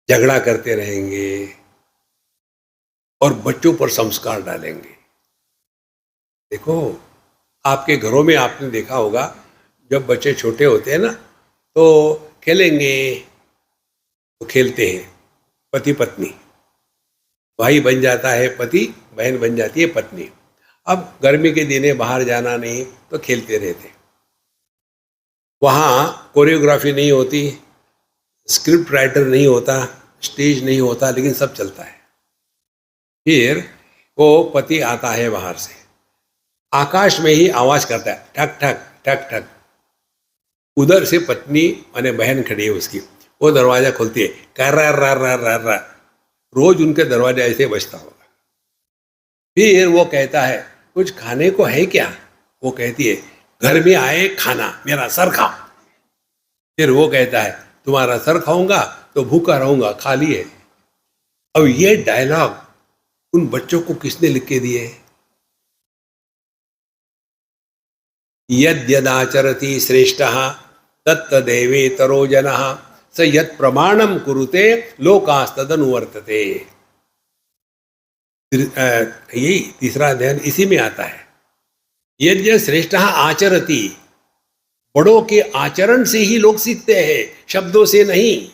झगड़ा करते रहेंगे और बच्चों पर संस्कार डालेंगे। देखो, आपके घरों में आपने देखा होगा, जब बच्चे छोटे होते हैं ना, तो खेलेंगे, तो खेलते हैं पति पत्नी, भाई बन जाता है पति, बहन बन जाती है पत्नी। अब गर्मी के दिन है, बाहर जाना नहीं, तो खेलते रहते। वहाँ कोरियोग्राफी नहीं होती, स्क्रिप्ट राइटर नहीं होता, स्टेज नहीं होता, लेकिन सब चलता है। फिर वो पति आता है बाहर से, आकाश में ही आवाज करता है, ठक ठक ठक ठक। उधर से पत्नी माने बहन खड़ी है उसकी, वो दरवाजा खोलती है, कर्रा रा रा रा रा। रोज उनके दरवाजा ऐसे बजता होगा। फिर वो कहता है, कुछ खाने को है क्या? वो कहती है, घर में आए खाना, मेरा सर खाओ। फिर वो कहता है, तुम्हारा सर खाऊंगा तो भूखा रहूंगा, खाली है। अब ये डायलॉग उन बच्चों को किसने लिख के दिए? यद्यदाचरति श्रेष्ठः तत्तदेवेतरो जनः स यत् प्रमाणम कुरुते लोकास्तदनुवर्तते। यही तीसरा अध्ययन इसी में आता है। यद्य श्रेष्ठः आचरति, बड़ों के आचरण से ही लोग सीखते हैं, शब्दों से नहीं।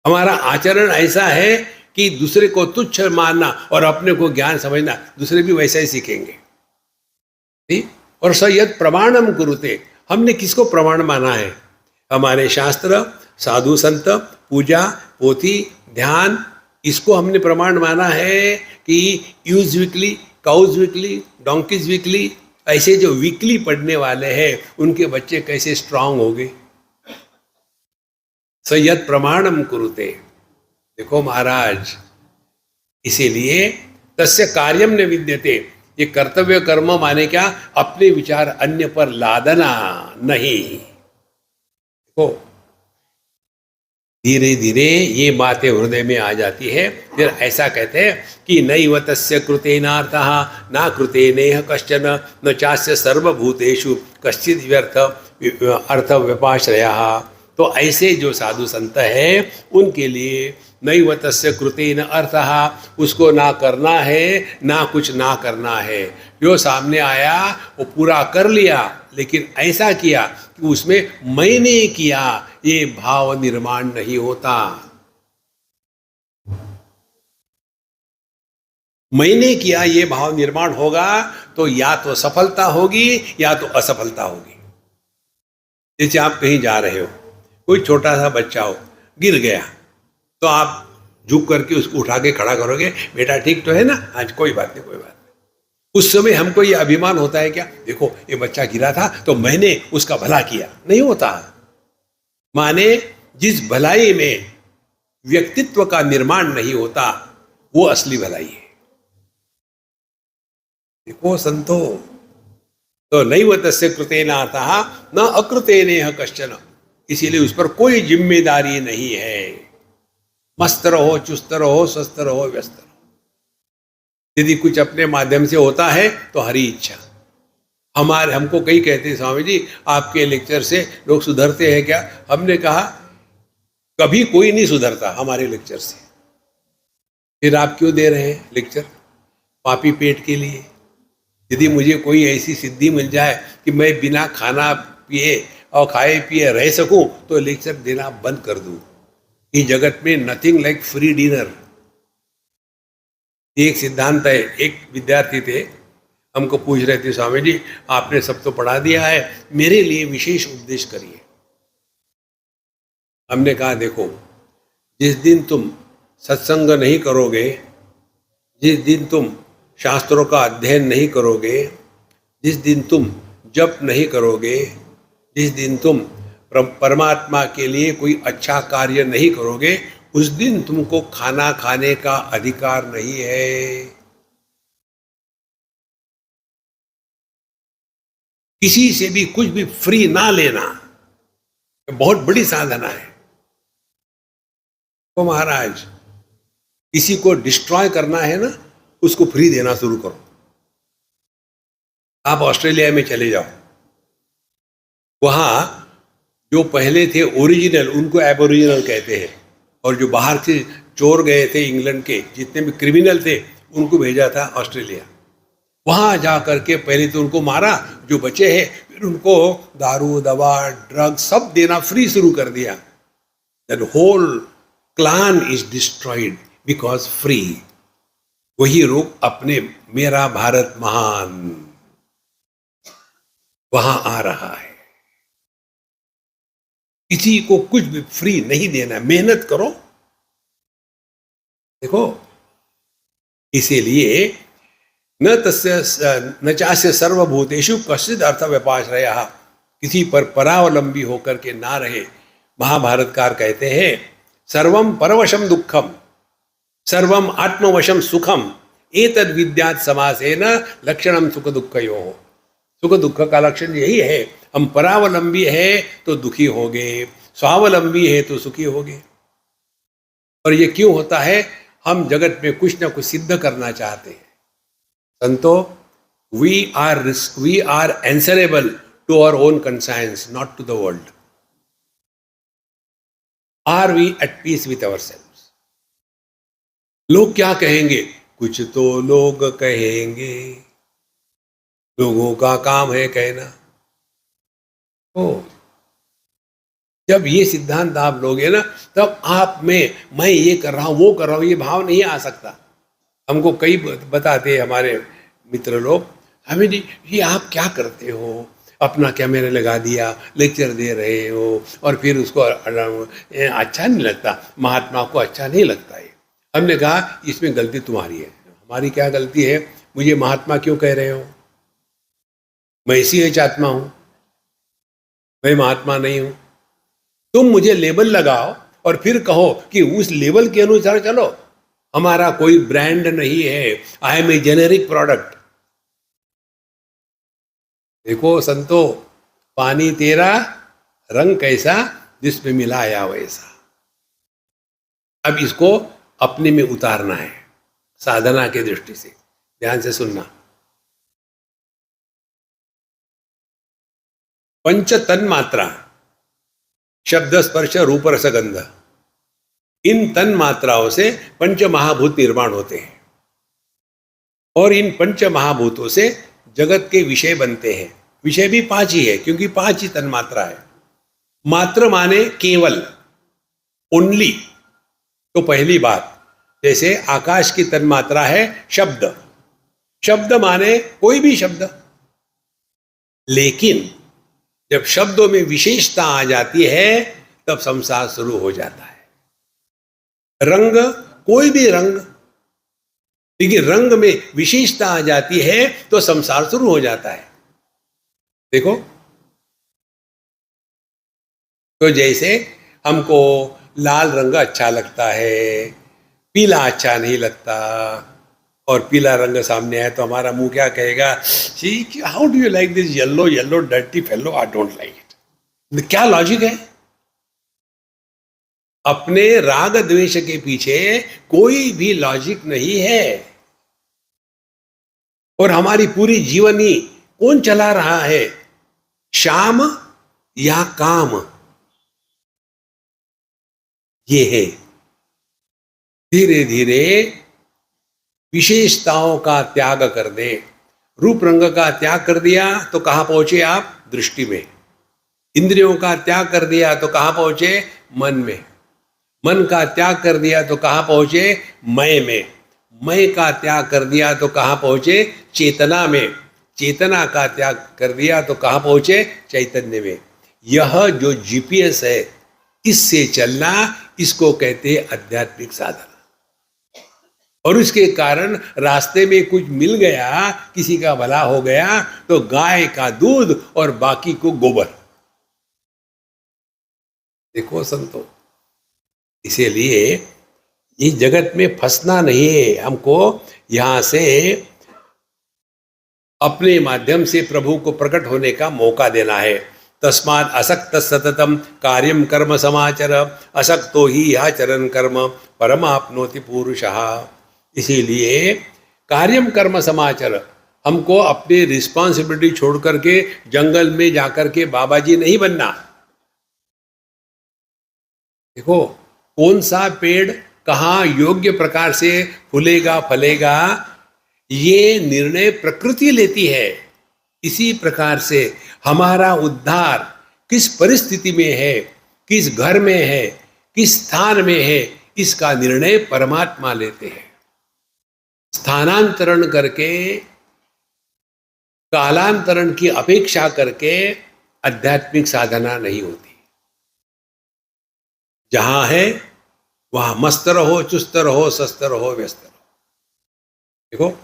हमारा आचरण ऐसा है कि दूसरे को तुच्छ मानना और अपने को ज्ञान समझना, दूसरे भी वैसा ही सीखेंगे। ठीक? और स यत् प्रमाणम कुरुते, हमने किसको प्रमाण माना है? हमारे शास्त्र, साधु संत, पूजा, पोथी, ध्यान, इसको हमने प्रमाण माना है कि use weekly, cows weekly, donkeys weekly, ऐसे जो वीकली पढ़ने वाले हैं उनके बच्चे कैसे स्ट्रांग हो गए। स यत् प्रमाणम कुरुते। देखो महाराज, इसीलिए तस्य कार्यम न विद्यते। ये कर्तव्य कर्म माने क्या? अपने विचार अन्य पर लादना नहीं। देखो, धीरे धीरे ये बातें हृदय में आ जाती है। फिर ऐसा कहते हैं कि नैव तस्य कृतेनार्थः न कृतेनेह कश्चन न चास्य सर्वभूतेषु कश्चित् व्यर्थ अर्थ व्यपाश्रयः। तो ऐसे जो साधु संत हैं उनके लिए नैव तस्य कृतेन अर्थः, उसको ना करना है, ना कुछ ना करना है। जो सामने आया वो पूरा कर लिया, लेकिन ऐसा किया कि उसमें मैंने किया, ये भाव निर्माण नहीं होता। मैंने किया ये भाव निर्माण होगा तो या तो सफलता होगी या तो असफलता होगी। जैसे आप कहीं जा रहे हो, कोई छोटा सा बच्चा हो, गिर गया, तो आप झुक करके उसको उठा के खड़ा करोगे, बेटा ठीक तो है ना, आज कोई बात नहीं, कोई बात नहीं। उस समय हमको ये अभिमान होता है क्या? देखो ये बच्चा गिरा था तो मैंने उसका भला किया। नहीं होता। माने जिस भलाई में व्यक्तित्व का निर्माण नहीं होता वो असली भलाई है। देखो संतो, तो नैव तस्य कृतेनार्थः न अकृतेनेह कश्चन, इसीलिए उस पर कोई जिम्मेदारी नहीं है। मस्त रहो, चुस्त रहो, स्वस्थ रहो, व्यस्त रहो। यदि कुछ अपने माध्यम से होता है तो हरी इच्छा। हमको कई कहते हैं, स्वामी जी आपके लेक्चर से लोग सुधरते हैं क्या? हमने कहा कभी कोई नहीं सुधरता हमारे लेक्चर से। फिर आप क्यों दे रहे हैं लेक्चर? पापी पेट के लिए। यदि मुझे कोई ऐसी सिद्धि मिल जाए कि मैं बिना खाना पिए और खाए पिए रह सकूं तो लेक्चर देना बंद कर दूं। इस जगत में नथिंग लाइक फ्री डिनर। एक सिद्धांत है। एक विद्यार्थी थे, हमको पूछ रहे थे, स्वामी जी आपने सब तो पढ़ा दिया है, मेरे लिए विशेष उपदेश करिए। हमने कहा देखो, जिस दिन तुम सत्संग नहीं करोगे, जिस दिन तुम शास्त्रों का अध्ययन नहीं करोगे, जिस दिन तुम जप नहीं करोगे, जिस दिन तुम परमात्मा के लिए कोई अच्छा कार्य नहीं करोगे, उस दिन तुमको खाना खाने का अधिकार नहीं है। किसी से भी कुछ भी फ्री ना लेना, ये बहुत बड़ी साधना है। तो महाराज, किसी को डिस्ट्रॉय करना है ना, उसको फ्री देना शुरू करो। आप ऑस्ट्रेलिया में चले जाओ, वहां जो पहले थे ओरिजिनल, उनको एबोरिजिनल कहते हैं, और जो बाहर से चोर गए थे इंग्लैंड के, जितने भी क्रिमिनल थे, उनको भेजा था ऑस्ट्रेलिया। वहां जा करके पहले तो उनको मारा, जो बचे हैं फिर उनको दारू दवा ड्रग सब देना फ्री शुरू कर दिया। That whole clan is destroyed because free. वही रूप अपने मेरा भारत महान वहां आ रहा है। किसी को कुछ भी फ्री नहीं देना, मेहनत करो। देखो, इसीलिए न चास्य सर्वभूतेषु कश्चिद अर्थ व्यपाश्रयः, किसी पर परावलंबी होकर के ना रहे। महाभारतकार कहते हैं सर्वम परवशम दुखम सर्वम आत्मवशम सुखम एतद् विद्यात् समासेन लक्षणम सुख दुःखयोः। सुख दुख का लक्षण यही है, हम परावलंबी है तो दुखी होंगे, स्वावलंबी है तो सुखी होंगे। और ये क्यों होता है? हम जगत में कुछ ना कुछ सिद्ध करना चाहते हैं। संतो, we are answerable to our own conscience, not to the world. Are we at peace with ourselves? लोग क्या कहेंगे? कुछ तो लोग कहेंगे, लोगों का काम है कहना। ओ, जब ये सिद्धांत आप लोगे ना, तब आप में मैं ये कर रहा हूं, वो कर रहा हूं, ये भाव नहीं आ सकता। हमको कई बताते हमारे मित्र लोग, हमें जी ये आप क्या करते हो, अपना कैमरा लगा दिया, लेक्चर दे रहे हो, और फिर उसको अच्छा नहीं लगता, महात्मा को अच्छा नहीं लगता है। हमने कहा इसमें गलती तुम्हारी है। हमारी क्या गलती है? मुझे महात्मा क्यों कह रहे हो? मैं इसी एच आत्मा हूं, मैं महात्मा नहीं हूं। तुम मुझे लेबल लगाओ और फिर कहो कि उस लेबल के अनुसार चलो। हमारा कोई ब्रांड नहीं है, I am a generic product. देखो संतो, पानी तेरा, रंग कैसा, जिसमें मिलाया वैसा। अब इसको अपने में उतारना है साधना के दृष्टि से। ध्यान से सुनना। पंच तन मात्रा, शब्द स्पर्श रूप रस गंध, इन तन मात्राओं से पंच महाभूत निर्माण होते हैं, और इन पंच महाभूतों से जगत के विषय बनते हैं। विषय भी 5 ही है, क्योंकि 5 ही तन मात्रा है। मात्र माने केवल, ओनली। तो पहली बात, जैसे आकाश की तन मात्रा है शब्द। शब्द माने कोई भी शब्द, लेकिन जब शब्दों में विशेषता आ जाती है तब संसार शुरू हो जाता है। रंग, कोई भी रंग, लेकिन रंग में विशेषता आ जाती है तो संसार शुरू हो जाता है। देखो, तो जैसे हमको लाल रंग अच्छा लगता है, पीला अच्छा नहीं लगता, और पीला रंग सामने आए तो हमारा मुंह क्या कहेगा? How do you like this yellow yellow dirty fellow, I don't like it. क्या लॉजिक है? अपने राग द्वेष के पीछे कोई भी लॉजिक नहीं है। और हमारी पूरी जीवनी कौन चला रहा है? शाम या काम? ये है। धीरे धीरे विशेषताओं का त्याग कर दे। रूप रंग का त्याग कर दिया तो कहां पहुंचे आप? दृष्टि में। इंद्रियों का त्याग कर दिया तो कहां पहुंचे? मन में। मन का त्याग कर दिया तो कहां पहुंचे? मय में। मय का त्याग कर दिया तो कहां पहुंचे? चेतना में। चेतना का त्याग कर दिया तो कहां पहुंचे? चैतन्य में। यह जो जीपीएस है, इससे चलना, इसको कहते हैं आध्यात्मिक साधना। और उसके कारण रास्ते में कुछ मिल गया, किसी का भला हो गया, तो गाय का दूध और बाकी को गोबर। देखो संतो, इसीलिए इस जगत में फंसना नहीं है हमको। यहां से अपने माध्यम से प्रभु को प्रकट होने का मौका देना है। तस्मात् असक्त सततम कार्यम कर्म समाचर, असक्तो ही आचरण कर्म परमाप्नोति पुरुषः। इसीलिए कार्यम कर्म समाचर, हमको अपनी रिस्पॉन्सिबिलिटी छोड़ करके जंगल में जाकर के बाबा जी नहीं बनना। देखो कौन सा पेड़ कहाँ योग्य प्रकार से फूलेगा फलेगा, ये निर्णय प्रकृति लेती है। इसी प्रकार से हमारा उद्धार किस परिस्थिति में है, किस घर में है, किस स्थान में है, इसका निर्णय परमात्मा लेते हैं। स्थानांतरण करके, कालांतरण की अपेक्षा करके आध्यात्मिक साधना नहीं होती। जहां है वहां मस्त रहो, चुस्त रहो, स्वस्थ रहो, व्यस्त रहो। देखो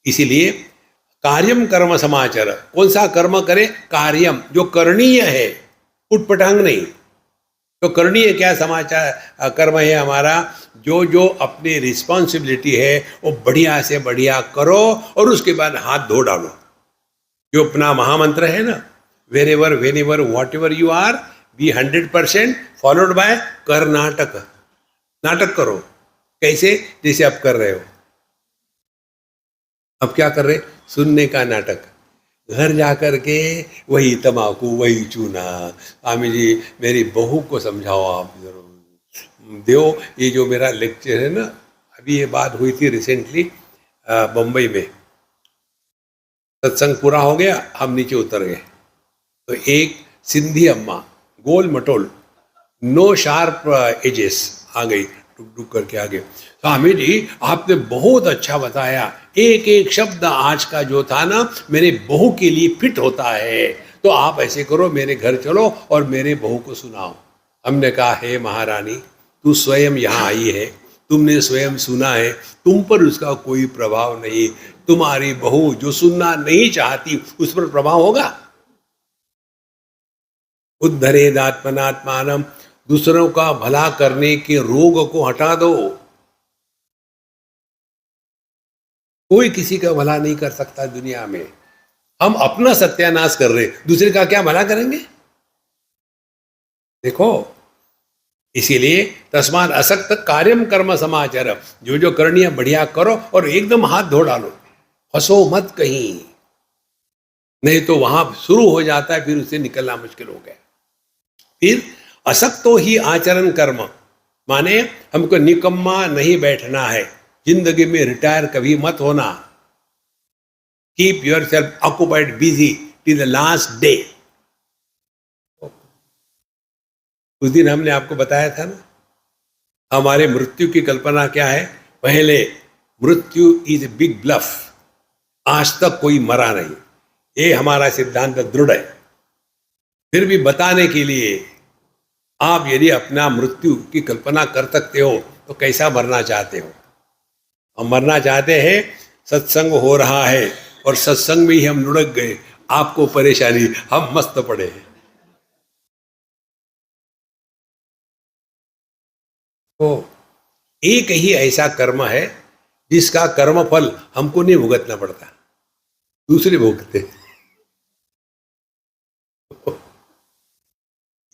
इसीलिए कार्यम कर्म समाचार, कौन सा कर्म करे? कार्यम, जो करणीय है, उटपटांग नहीं। तो करणीय क्या समाचार कर्म है हमारा? जो जो अपनी रिस्पॉन्सिबिलिटी है वो बढ़िया से बढ़िया करो और उसके बाद हाथ धो डालो। जो अपना महामंत्र है ना, wherever whenever whatever you are be 100% followed by Karnataka. नाटक करो। कैसे? जैसे आप कर रहे हो। अब क्या कर रहे? सुनने का नाटक। घर जाकर के वही तम्बाकू, वही चूना। स्वामी जी मेरी बहू को समझाओ आप जरूर। देव ये जो मेरा लेक्चर है ना, अभी ये बात हुई थी रिसेंटली बम्बई में। सत्संग पूरा हो गया, हम नीचे उतर गए तो एक सिंधी अम्मा, गोल मटोल, नो शार्प एजेस, आ गई टुक टुक करके आगे। स्वामी जी आपने बहुत अच्छा बताया, एक एक शब्द आज का जो था ना मेरे बहू के लिए फिट होता है। तो आप ऐसे करो, मेरे घर चलो और मेरे बहू को सुनाओ। हमने कहा हे महारानी, तू स्वयं यहाँ आई है, तुमने स्वयं सुना है, तुम पर उसका कोई प्रभाव नहीं। तुम्हारी बहू जो सुनना नहीं चाहती उस पर प्रभाव होगा। उद्धरेदात्मनात्मानम, दूसरों का भला करने के रोग को हटा दो। कोई किसी का भला नहीं कर सकता दुनिया में। हम अपना सत्यानाश कर रहे, दूसरे का क्या भला करेंगे? देखो इसीलिए तस्मात् असक्त कार्यम कर्म समाचार, जो जो करनी है बढ़िया करो और एकदम हाथ धो डालो, फंसो मत कहीं, नहीं तो वहां शुरू हो जाता है, फिर उससे निकलना मुश्किल हो गया। फिर असक्तो ही आचरण कर्म, माने हमको निकम्मा नहीं बैठना है, जिंदगी में रिटायर कभी मत होना। Keep your self occupied busy till the last day. उस दिन हमने आपको बताया था ना, हमारे मृत्यु की कल्पना क्या है? पहले मृत्यु इज ए बिग ब्लफ, आज तक कोई मरा नहीं, ये हमारा सिद्धांत दृढ़ है। फिर भी बताने के लिए, आप यदि अपना मृत्यु की कल्पना कर सकते हो तो कैसा मरना चाहते हो? हम मरना चाहते हैं, सत्संग हो रहा है और सत्संग में ही हम लुढ़क गए, आपको परेशानी, हम मस्त पड़े हैं। तो एक ही ऐसा कर्म है जिसका कर्म फल हमको नहीं भुगतना पड़ता, दूसरे भुगतते।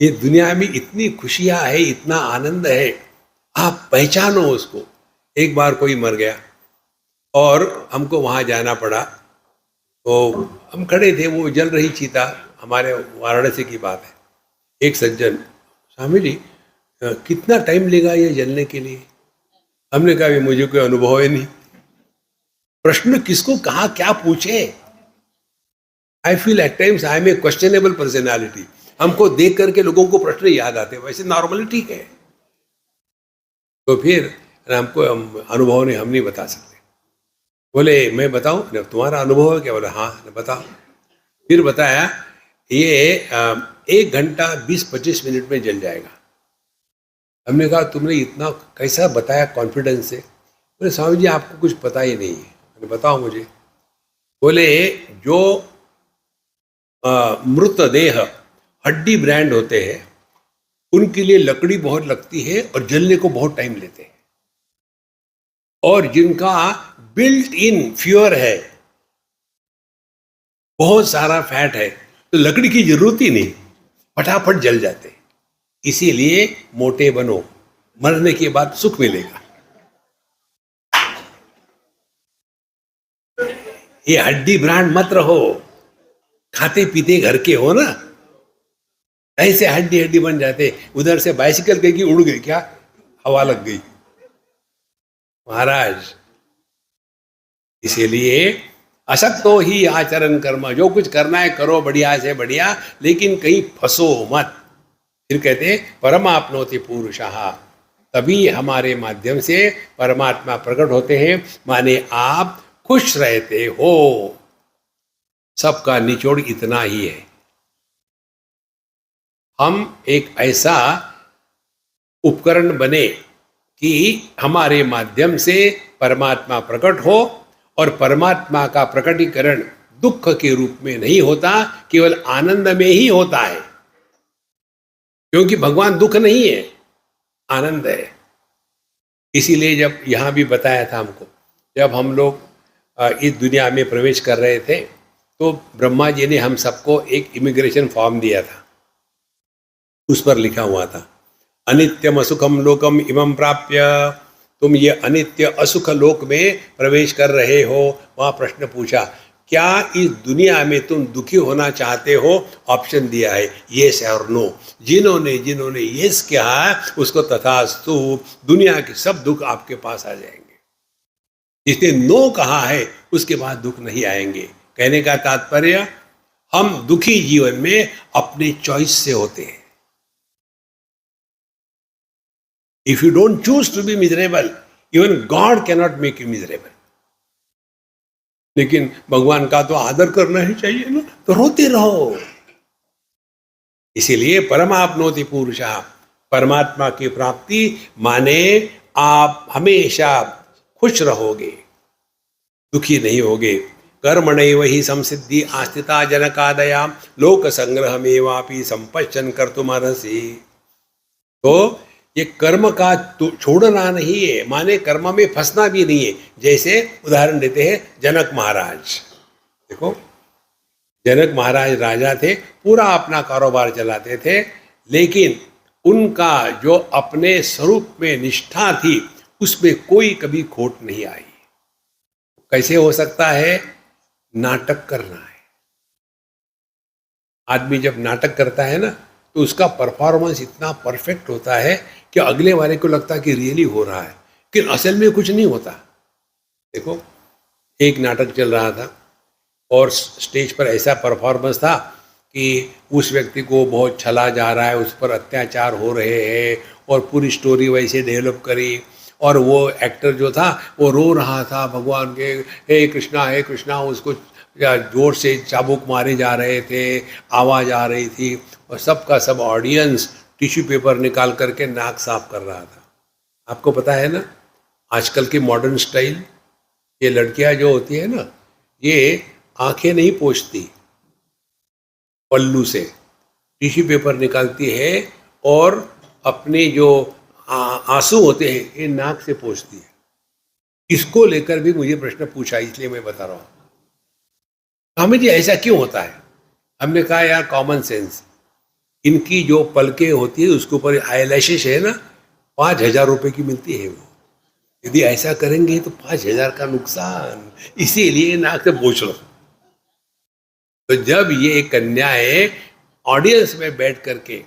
ये दुनिया में इतनी खुशियां है, इतना आनंद है, आप पहचानो उसको। एक बार कोई मर गया और हमको वहां जाना पड़ा, तो हम खड़े थे, वो जल रही चिता, हमारे वाराणसी की बात है। एक सज्जन, स्वामी जी कितना टाइम लेगा ये जलने के लिए? हमने कहा मुझे कोई अनुभव ही नहीं, प्रश्न किसको कहा क्या पूछे। I feel at times I am a questionable personality. हमको देख करके लोगों को प्रश्न याद आते, वैसे नॉर्मली ठीक है। तो फिर हमको अनुभव नहीं, हम नहीं बता सकते। बोले मैं बताऊं? तुम्हारा अनुभव है क्या? बोले हाँ बताओ। फिर बताया ये 1 घंटा 20-25 मिनट में जल जाएगा। हमने कहा तुमने इतना कैसा बताया कॉन्फिडेंस से? बोले स्वामी जी आपको कुछ पता ही नहीं है। मैंने बताओ मुझे। बोले जो मृतदेह हड्डी ब्रांड होते हैं उनके लिए लकड़ी बहुत लगती है और जलने को बहुत टाइम लेते हैं, और जिनका बिल्ट इन फ्यूअर है, बहुत सारा फैट है तो लकड़ी की जरूरत ही नहीं, फटाफट जल जाते। इसीलिए मोटे बनो, मरने के बाद सुख मिलेगा। ये हड्डी ब्रांड मत रहो, खाते पीते घर के हो ना, ऐसे हड्डी हड्डी बन जाते। उधर से बाइसिकल गई कि उड़ गई, क्या हवा लग गई महाराज। इसीलिए असक्तो ही आचरण कर्म, जो कुछ करना है करो बढ़िया से बढ़िया, लेकिन कहीं फंसो मत। फिर कहते हैं परमाप्नोति पुरुषः, तभी हमारे माध्यम से परमात्मा प्रकट होते हैं, माने आप खुश रहते हो। सबका निचोड़ इतना ही है, हम एक ऐसा उपकरण बने कि हमारे माध्यम से परमात्मा प्रकट हो, और परमात्मा का प्रकटीकरण दुख के रूप में नहीं होता, केवल आनंद में ही होता है। क्योंकि भगवान दुख नहीं है, आनंद है। इसीलिए जब यहां भी बताया था हमको, जब हम लोग इस दुनिया में प्रवेश कर रहे थे तो ब्रह्मा जी ने हम सबको एक इमिग्रेशन फॉर्म दिया था। उस पर लिखा हुआ था अनित्यम असुखम लोकम इमं प्राप्य, तुम ये अनित्य असुख लोक में प्रवेश कर रहे हो। वहां प्रश्न पूछा, क्या इस दुनिया में तुम दुखी होना चाहते हो? ऑप्शन दिया है येस और नो। जिन्होंने जिन्होंने येस किया उसको तथास्तु, दुनिया के सब दुख आपके पास आ जाएंगे। जिसने नो कहा है उसके बाद दुख नहीं आएंगे। कहने का तात्पर्य, हम दुखी जीवन में अपने चॉइस से होते हैं। If you don't choose to be miserable, even God cannot make you miserable. लेकिन भगवान का तो आदर करना ही चाहिए ना, तो रोते रहो। इसीलिए परमाप्नोति पुरुषः, परमात्मा की प्राप्ति माने आप हमेशा खुश रहोगे, दुखी नहीं होगे। कर्मणैव हि संसिद्धि आस्थिता जनकादया लोक संग्रह मेवापि संपश्चन कर्तुमर्हसि। तो ये कर्म का छोड़ना नहीं है, माने कर्म में फंसना भी नहीं है। जैसे उदाहरण देते हैं जनक महाराज। देखो, जनक महाराज राजा थे, पूरा अपना कारोबार चलाते थे, लेकिन उनका जो अपने स्वरूप में निष्ठा थी उसमें कोई कभी खोट नहीं आई। कैसे हो सकता है? नाटक करना है। आदमी जब नाटक करता है ना तो उसका परफॉर्मेंस इतना परफेक्ट होता है कि अगले वाले को लगता है कि रियली हो रहा है, लेकिन असल में कुछ नहीं होता। देखो, एक नाटक चल रहा था और स्टेज पर ऐसा परफॉर्मेंस था कि उस व्यक्ति को बहुत छला जा रहा है, उस पर अत्याचार हो रहे हैं, और पूरी स्टोरी वैसे डेवलप करी। और वो एक्टर जो था वो रो रहा था भगवान के, हे कृष्णा, उसको जोर से चाबुक मारे जा रहे थे, आवाज़ आ रही थी, और सबका सब ऑडियंस टिश्यू पेपर निकाल करके नाक साफ कर रहा था। आपको पता है ना, आजकल के मॉडर्न स्टाइल, ये लड़कियां जो होती है ना, ये आंखें नहीं पोंछती, पल्लू से टिश्यू पेपर निकालती है और अपने जो आंसू होते हैं ये नाक से पोंछती है। इसको लेकर भी मुझे प्रश्न पूछा, इसलिए मैं बता रहा हूँ। हमें जी ऐसा क्यों होता है? हमने कहा यार कॉमन सेंस। इनकी जो पलकें होती है उसके ऊपर आईलैशेस है ना, 5,000 रुपये की मिलती है वो। यदि ऐसा करेंगे तो 5,000 का नुकसान, इसीलिए नाक से पोंछ लो। तो जब ये कन्याएं ऑडियंस में बैठ करके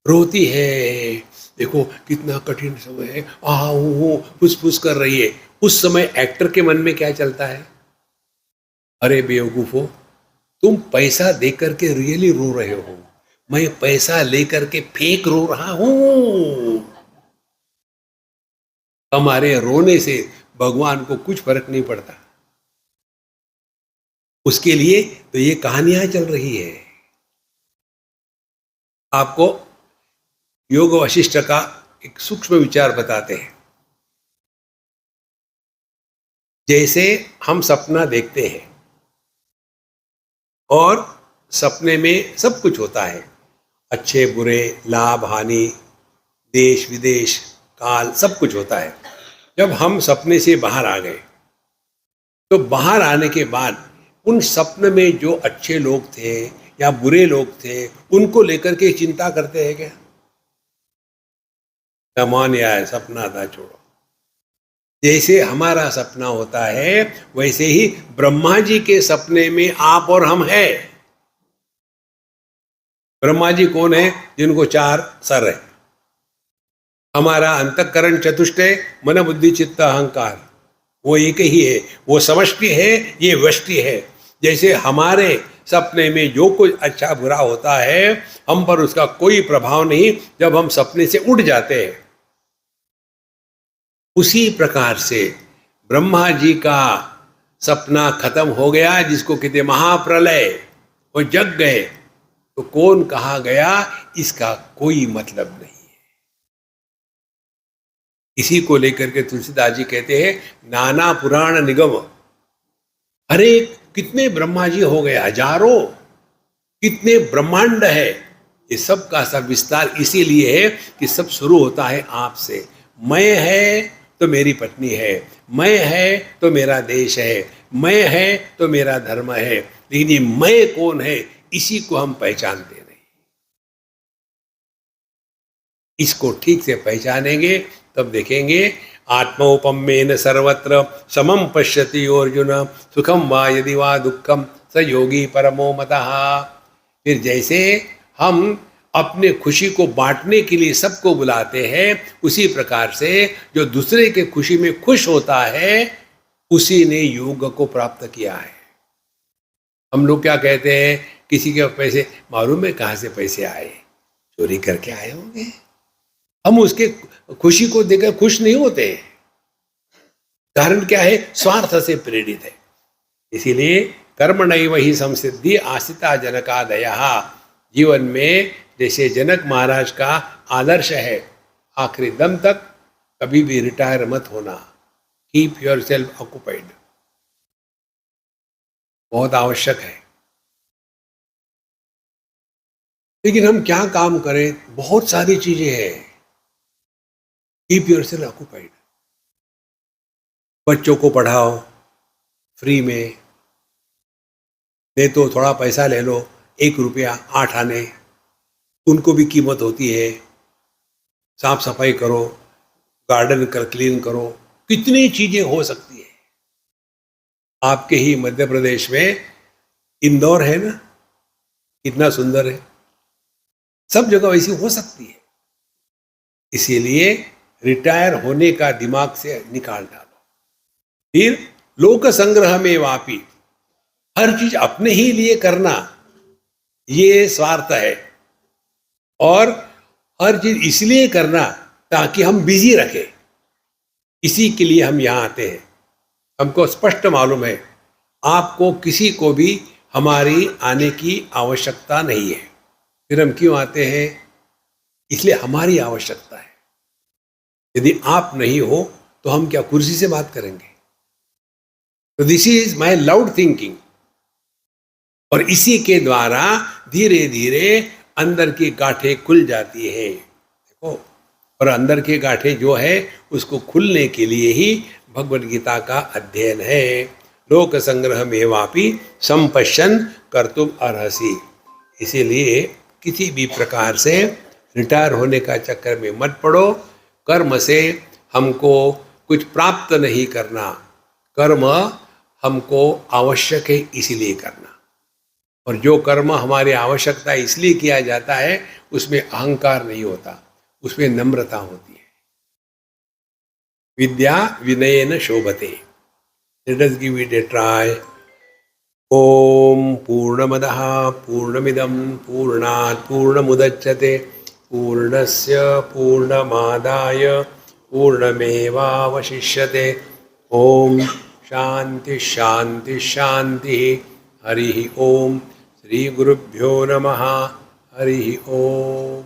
रोती है, देखो कितना कठिन समय है, फुस कर रही है, उस समय एक्टर के मन में क्या चलता है? अरे बेवकूफो, तुम पैसा दे करके रियली रो रहे हो, मैं पैसा लेकर के फेक रो रहा हूं। हमारे रोने से भगवान को कुछ फर्क नहीं पड़ता। उसके लिए तो ये कहानियां चल रही है। आपको योग वशिष्ठ का एक सूक्ष्म विचार बताते हैं। जैसे हम सपना देखते हैं और सपने में सब कुछ होता है, अच्छे बुरे, लाभ हानि, देश विदेश, काल, सब कुछ होता है। जब हम सपने से बाहर आ गए तो बाहर आने के बाद उन सपन में जो अच्छे लोग थे या बुरे लोग थे, उनको लेकर के चिंता करते हैं क्या? सामान या सपना था, छोड़ो। जैसे हमारा सपना होता है, वैसे ही ब्रह्मा जी के सपने में आप और हम हैं। ब्रह्मा जी कौन है? जिनको 4 सर है। हमारा अंतःकरण चतुष्टय, मन बुद्धि चित्त अहंकार, वो एक ही है। वो समष्टि है, ये व्यष्टि है। जैसे हमारे सपने में जो कुछ अच्छा बुरा होता है, हम पर उसका कोई प्रभाव नहीं जब हम सपने से उठ जाते हैं। उसी प्रकार से ब्रह्मा जी का सपना खत्म हो गया, जिसको कहते महाप्रलय, वो जग गए। तो कौन कहा गया, इसका कोई मतलब नहीं है। इसी को लेकर के तुलसीदास जी कहते हैं, नाना पुराण निगम। अरे कितने ब्रह्मा जी हो गए, हजारों, कितने ब्रह्मांड है। ये सब का सब विस्तार इसीलिए है कि सब शुरू होता है आपसे। मैं है तो मेरी पत्नी है, मैं है तो मेरा देश है, मैं है तो मेरा धर्म है। लेकिन ये मैं कौन है, इसी को हम पहचानते नहीं। इसको ठीक से पहचानेंगे तब देखेंगे, आत्मोपम्येन सर्वत्र समम पश्यति अर्जुन, सुखम वा यदि वा दुखम स योगी परमो मतः। फिर जैसे हम अपने खुशी को बांटने के लिए सबको बुलाते हैं, उसी प्रकार से जो दूसरे के खुशी में खुश होता है, उसी ने योग को प्राप्त किया है। हम लोग क्या कहते हैं, किसी के पैसे मालूम है कहाँ से पैसे आए, चोरी करके आए होंगे। हम उसके खुशी को देखकर खुश नहीं होते। कारण क्या है, स्वार्थ से प्रेरित है। इसीलिए कर्मणैव हि संसिद्धि आसिता जनकादयः। जीवन में जैसे जनक महाराज का आदर्श है, आखिरी दम तक कभी भी रिटायर मत होना। कीप योर सेल्फ ऑक्युपाइड, बहुत आवश्यक है। लेकिन हम क्या काम करें, बहुत सारी चीजें हैं। Keep your self occupied. बच्चों को पढ़ाओ फ्री में, नहीं तो थोड़ा पैसा ले लो, 1 रुपया 8 आने, उनको भी कीमत होती है। साफ सफाई करो, गार्डन कर क्लीन करो, कितनी चीजें हो सकती है। आपके ही मध्य प्रदेश में इंदौर है ना, कितना सुंदर है। सब जगह वैसी हो सकती है। इसीलिए रिटायर होने का दिमाग से निकाल डालो। फिर लोक संग्रह में वापी, हर चीज अपने ही लिए करना, ये स्वार्थ है। और हर चीज इसलिए करना ताकि हम बिजी रखें, इसी के लिए हम यहां आते हैं। हमको स्पष्ट मालूम है, आपको किसी को भी हमारी आने की आवश्यकता नहीं है। फिर हम क्यों आते हैं, इसलिए हमारी आवश्यकता है। यदि आप नहीं हो तो हम क्या कुर्सी से बात करेंगे? तो this is my loud thinking. और इसी के द्वारा धीरे धीरे अंदर की गांठें खुल जाती है। देखो, और अंदर की गांठें जो है, उसको खुलने के लिए ही भगवद गीता का अध्ययन है। लोक संग्रह में वापी संपश्यन कर्तुम अर्हसि। इसीलिए किसी भी प्रकार से रिटायर होने का चक्कर में मत पड़ो। कर्म से हमको कुछ प्राप्त नहीं करना, कर्म हमको आवश्यक है इसीलिए करना। और जो कर्म हमारी आवश्यकता इसलिए किया जाता है, उसमें अहंकार नहीं होता, उसमें नम्रता होती है। विद्या विनयेन शोभते। Let us give it a try. ओम पूर्णमदः पूर्णमिदं पूर्णात् पूर्णमुदच्यते पूर्णस्य पूर्णमादाय पूर्णमेवावशिष्यते। ओम शांति शांति शांति। हरि ओम। श्री गुरुभ्यो नमः। हरि ओम।